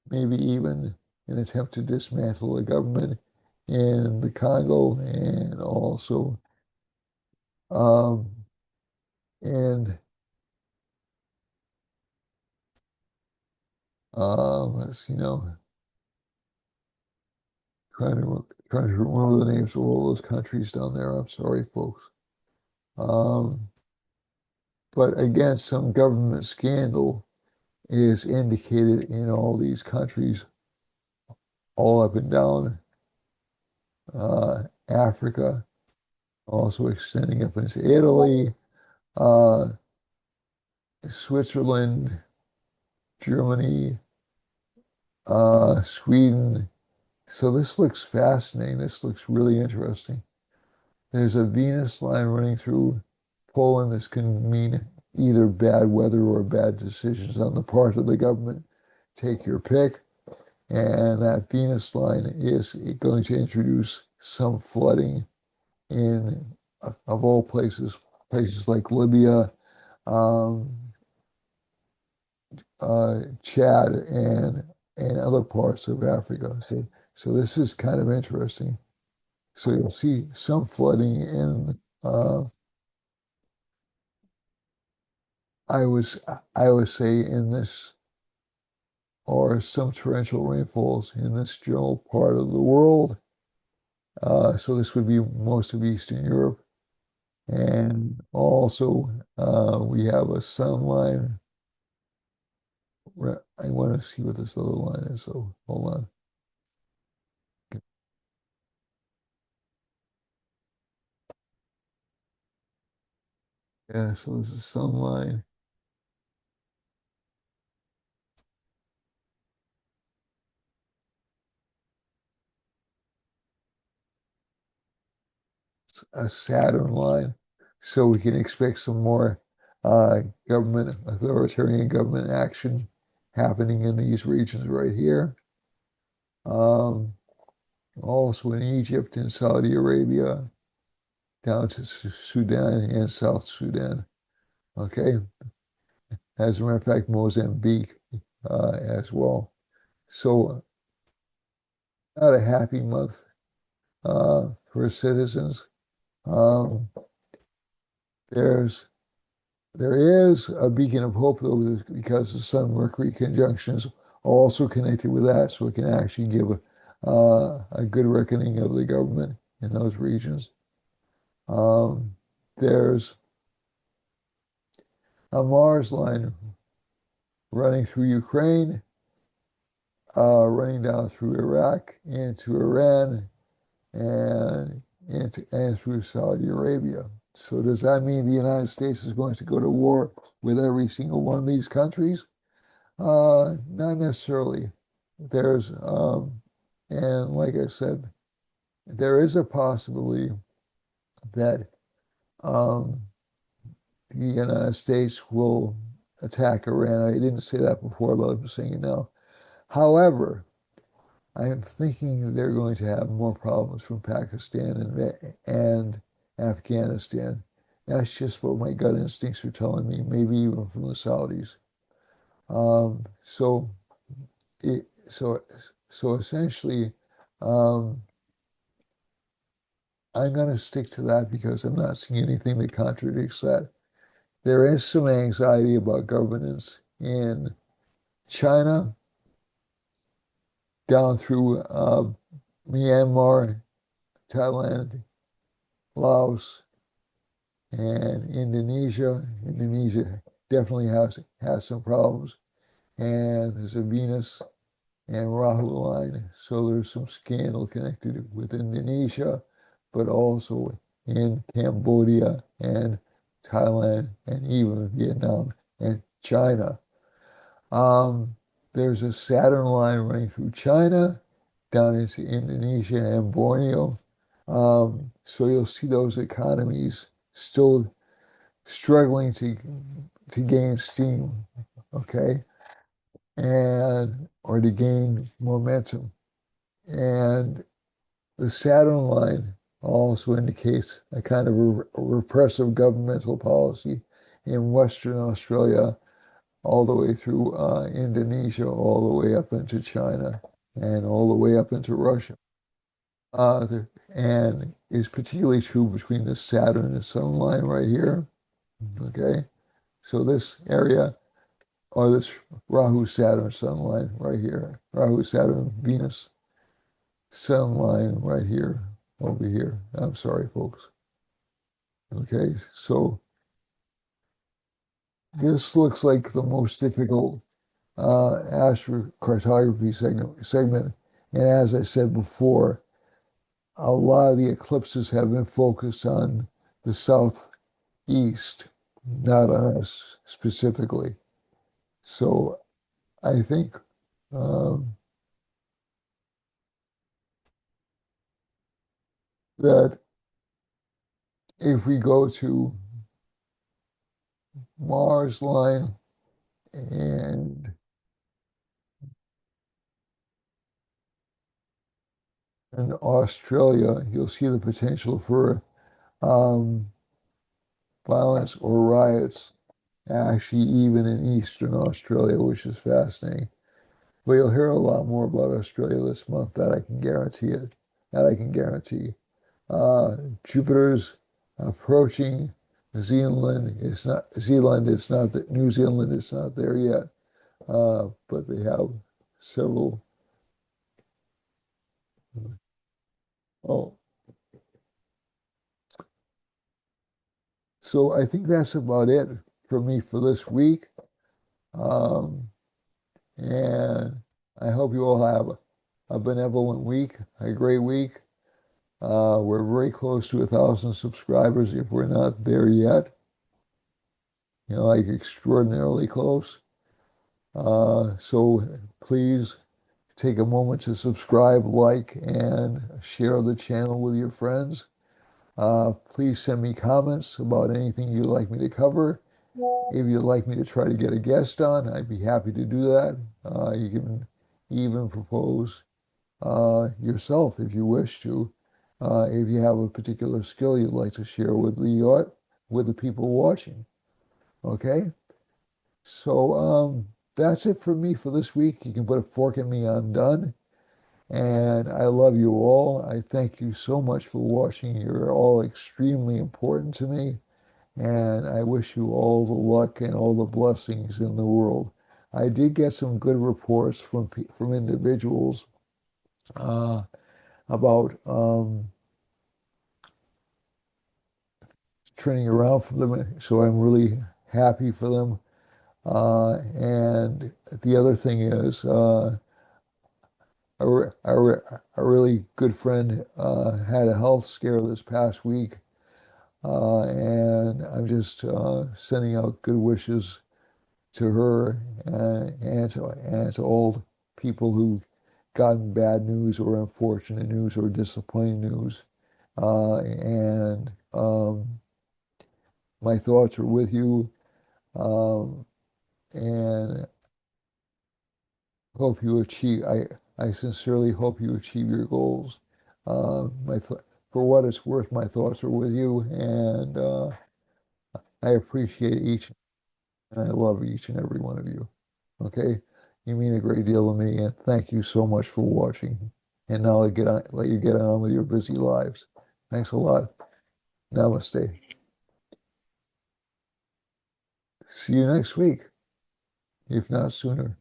maybe even an attempt to dismantle the government in the Congo and also um, and let's see now, trying to remember the names of all those countries down there. I'm sorry, folks. Um, but again, some government scandal is indicated in all these countries, all up and down Africa, also extending up into Italy, uh, Switzerland, Germany, Sweden. So this looks fascinating. This looks really interesting. There's a Venus line running through Poland. This can mean either bad weather or bad decisions on the part of the government. Take your pick. And that Venus line is going to introduce some flooding in, of all places, places like Libya, um, Chad, and other parts of Africa. So this is kind of interesting. So you'll see some flooding in, I was I would say in this, or some torrential rainfalls in this general part of the world. So this would be most of Eastern Europe. And also, we have a sun line. I want to see what this other line is, so hold on. Yeah, so this is sun line. a Saturn line. So we can expect some more uh, authoritarian government action happening in these regions right here. Um, Also in Egypt and Saudi Arabia, down to Sudan and South Sudan. Okay. As a matter of fact, Mozambique as well. So not a happy month for citizens. Um, there's there is a beacon of hope though, because the Sun Mercury conjunction is also connected with that, so it can actually give a good reckoning of the government in those regions. There's a Mars line running through Ukraine, running down through Iraq into Iran, and through Saudi Arabia. So does that mean the United States is going to go to war with every single one of these countries? Not necessarily. There's and like I said, there is a possibility that um, the United States will attack Iran. I didn't say that before, but I'm saying it now. However, I am thinking they're going to have more problems from Pakistan and Afghanistan. That's just what my gut instincts are telling me, maybe even from the Saudis. So it, so so essentially, um, I'm going to stick to that because I'm not seeing anything that contradicts that. There is some anxiety about governance in China, down through Myanmar, Thailand, Laos, and Indonesia. Indonesia definitely has some problems, and there's a Venus and Rahu line, so there's some scandal connected with Indonesia, but also in Cambodia and Thailand and even Vietnam and China. Um, there's a Saturn line running through China down into Indonesia and Borneo. So you'll see those economies still struggling to gain steam, okay, and or to gain momentum. And the Saturn line also indicates a kind of repressive governmental policy in Western Australia, all the way through Indonesia, all the way up into China, and all the way up into Russia. And is particularly true between the Saturn and Sun line right here. Okay, so this area, or this Rahu Saturn Sun line right here, Rahu Saturn Venus Sun line right here, over here. I'm sorry, folks. Okay, so this looks like the most difficult astrocartography segment. And as I said before, a lot of the eclipses have been focused on the southeast, not on us specifically. So I think um, that if we go to Mars line and in Australia, you'll see the potential for um, violence or riots, actually, even in Eastern Australia, which is fascinating. But you'll hear a lot more about Australia this month, that I can guarantee it. That I can guarantee. Jupiter's approaching Zealand. It's not Zealand. It's not that New Zealand. It's not there yet. But they have several. Oh, so I think that's about it for me for this week. Um, and I hope you all have a benevolent week, a great week. We're very close to 1,000 subscribers if we're not there yet. You know, like extraordinarily close. So please take a moment to subscribe, like, and share the channel with your friends. Please send me comments about anything you'd like me to cover. If you'd like me to try to get a guest on, I'd be happy to do that. You can even propose yourself if you wish to. If you have a particular skill you'd like to share with the people watching. Okay? So that's it for me for this week. You can put a fork in me, I'm done. And I love you all. I thank you so much for watching. You're all extremely important to me. And I wish you all the luck and all the blessings in the world. I did get some good reports from individuals uh, about turning around for them. So I'm really happy for them. And the other thing is, a really good friend had a health scare this past week, and I'm just sending out good wishes to her and to all people who gotten bad news or unfortunate news or disappointing news. And my thoughts are with you, um, and hope you achieve. I sincerely hope you achieve your goals. My th For what it's worth, my thoughts are with you, and I appreciate each and I love each and every one of you. Okay, you mean a great deal to me, and thank you so much for watching. And now let you get on with your busy lives. Thanks a lot. Namaste. See you next week, if not sooner.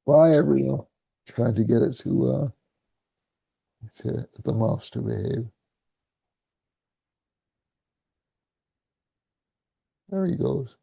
Bye, everyone. Trying to get it to the mouse to behave. There he goes.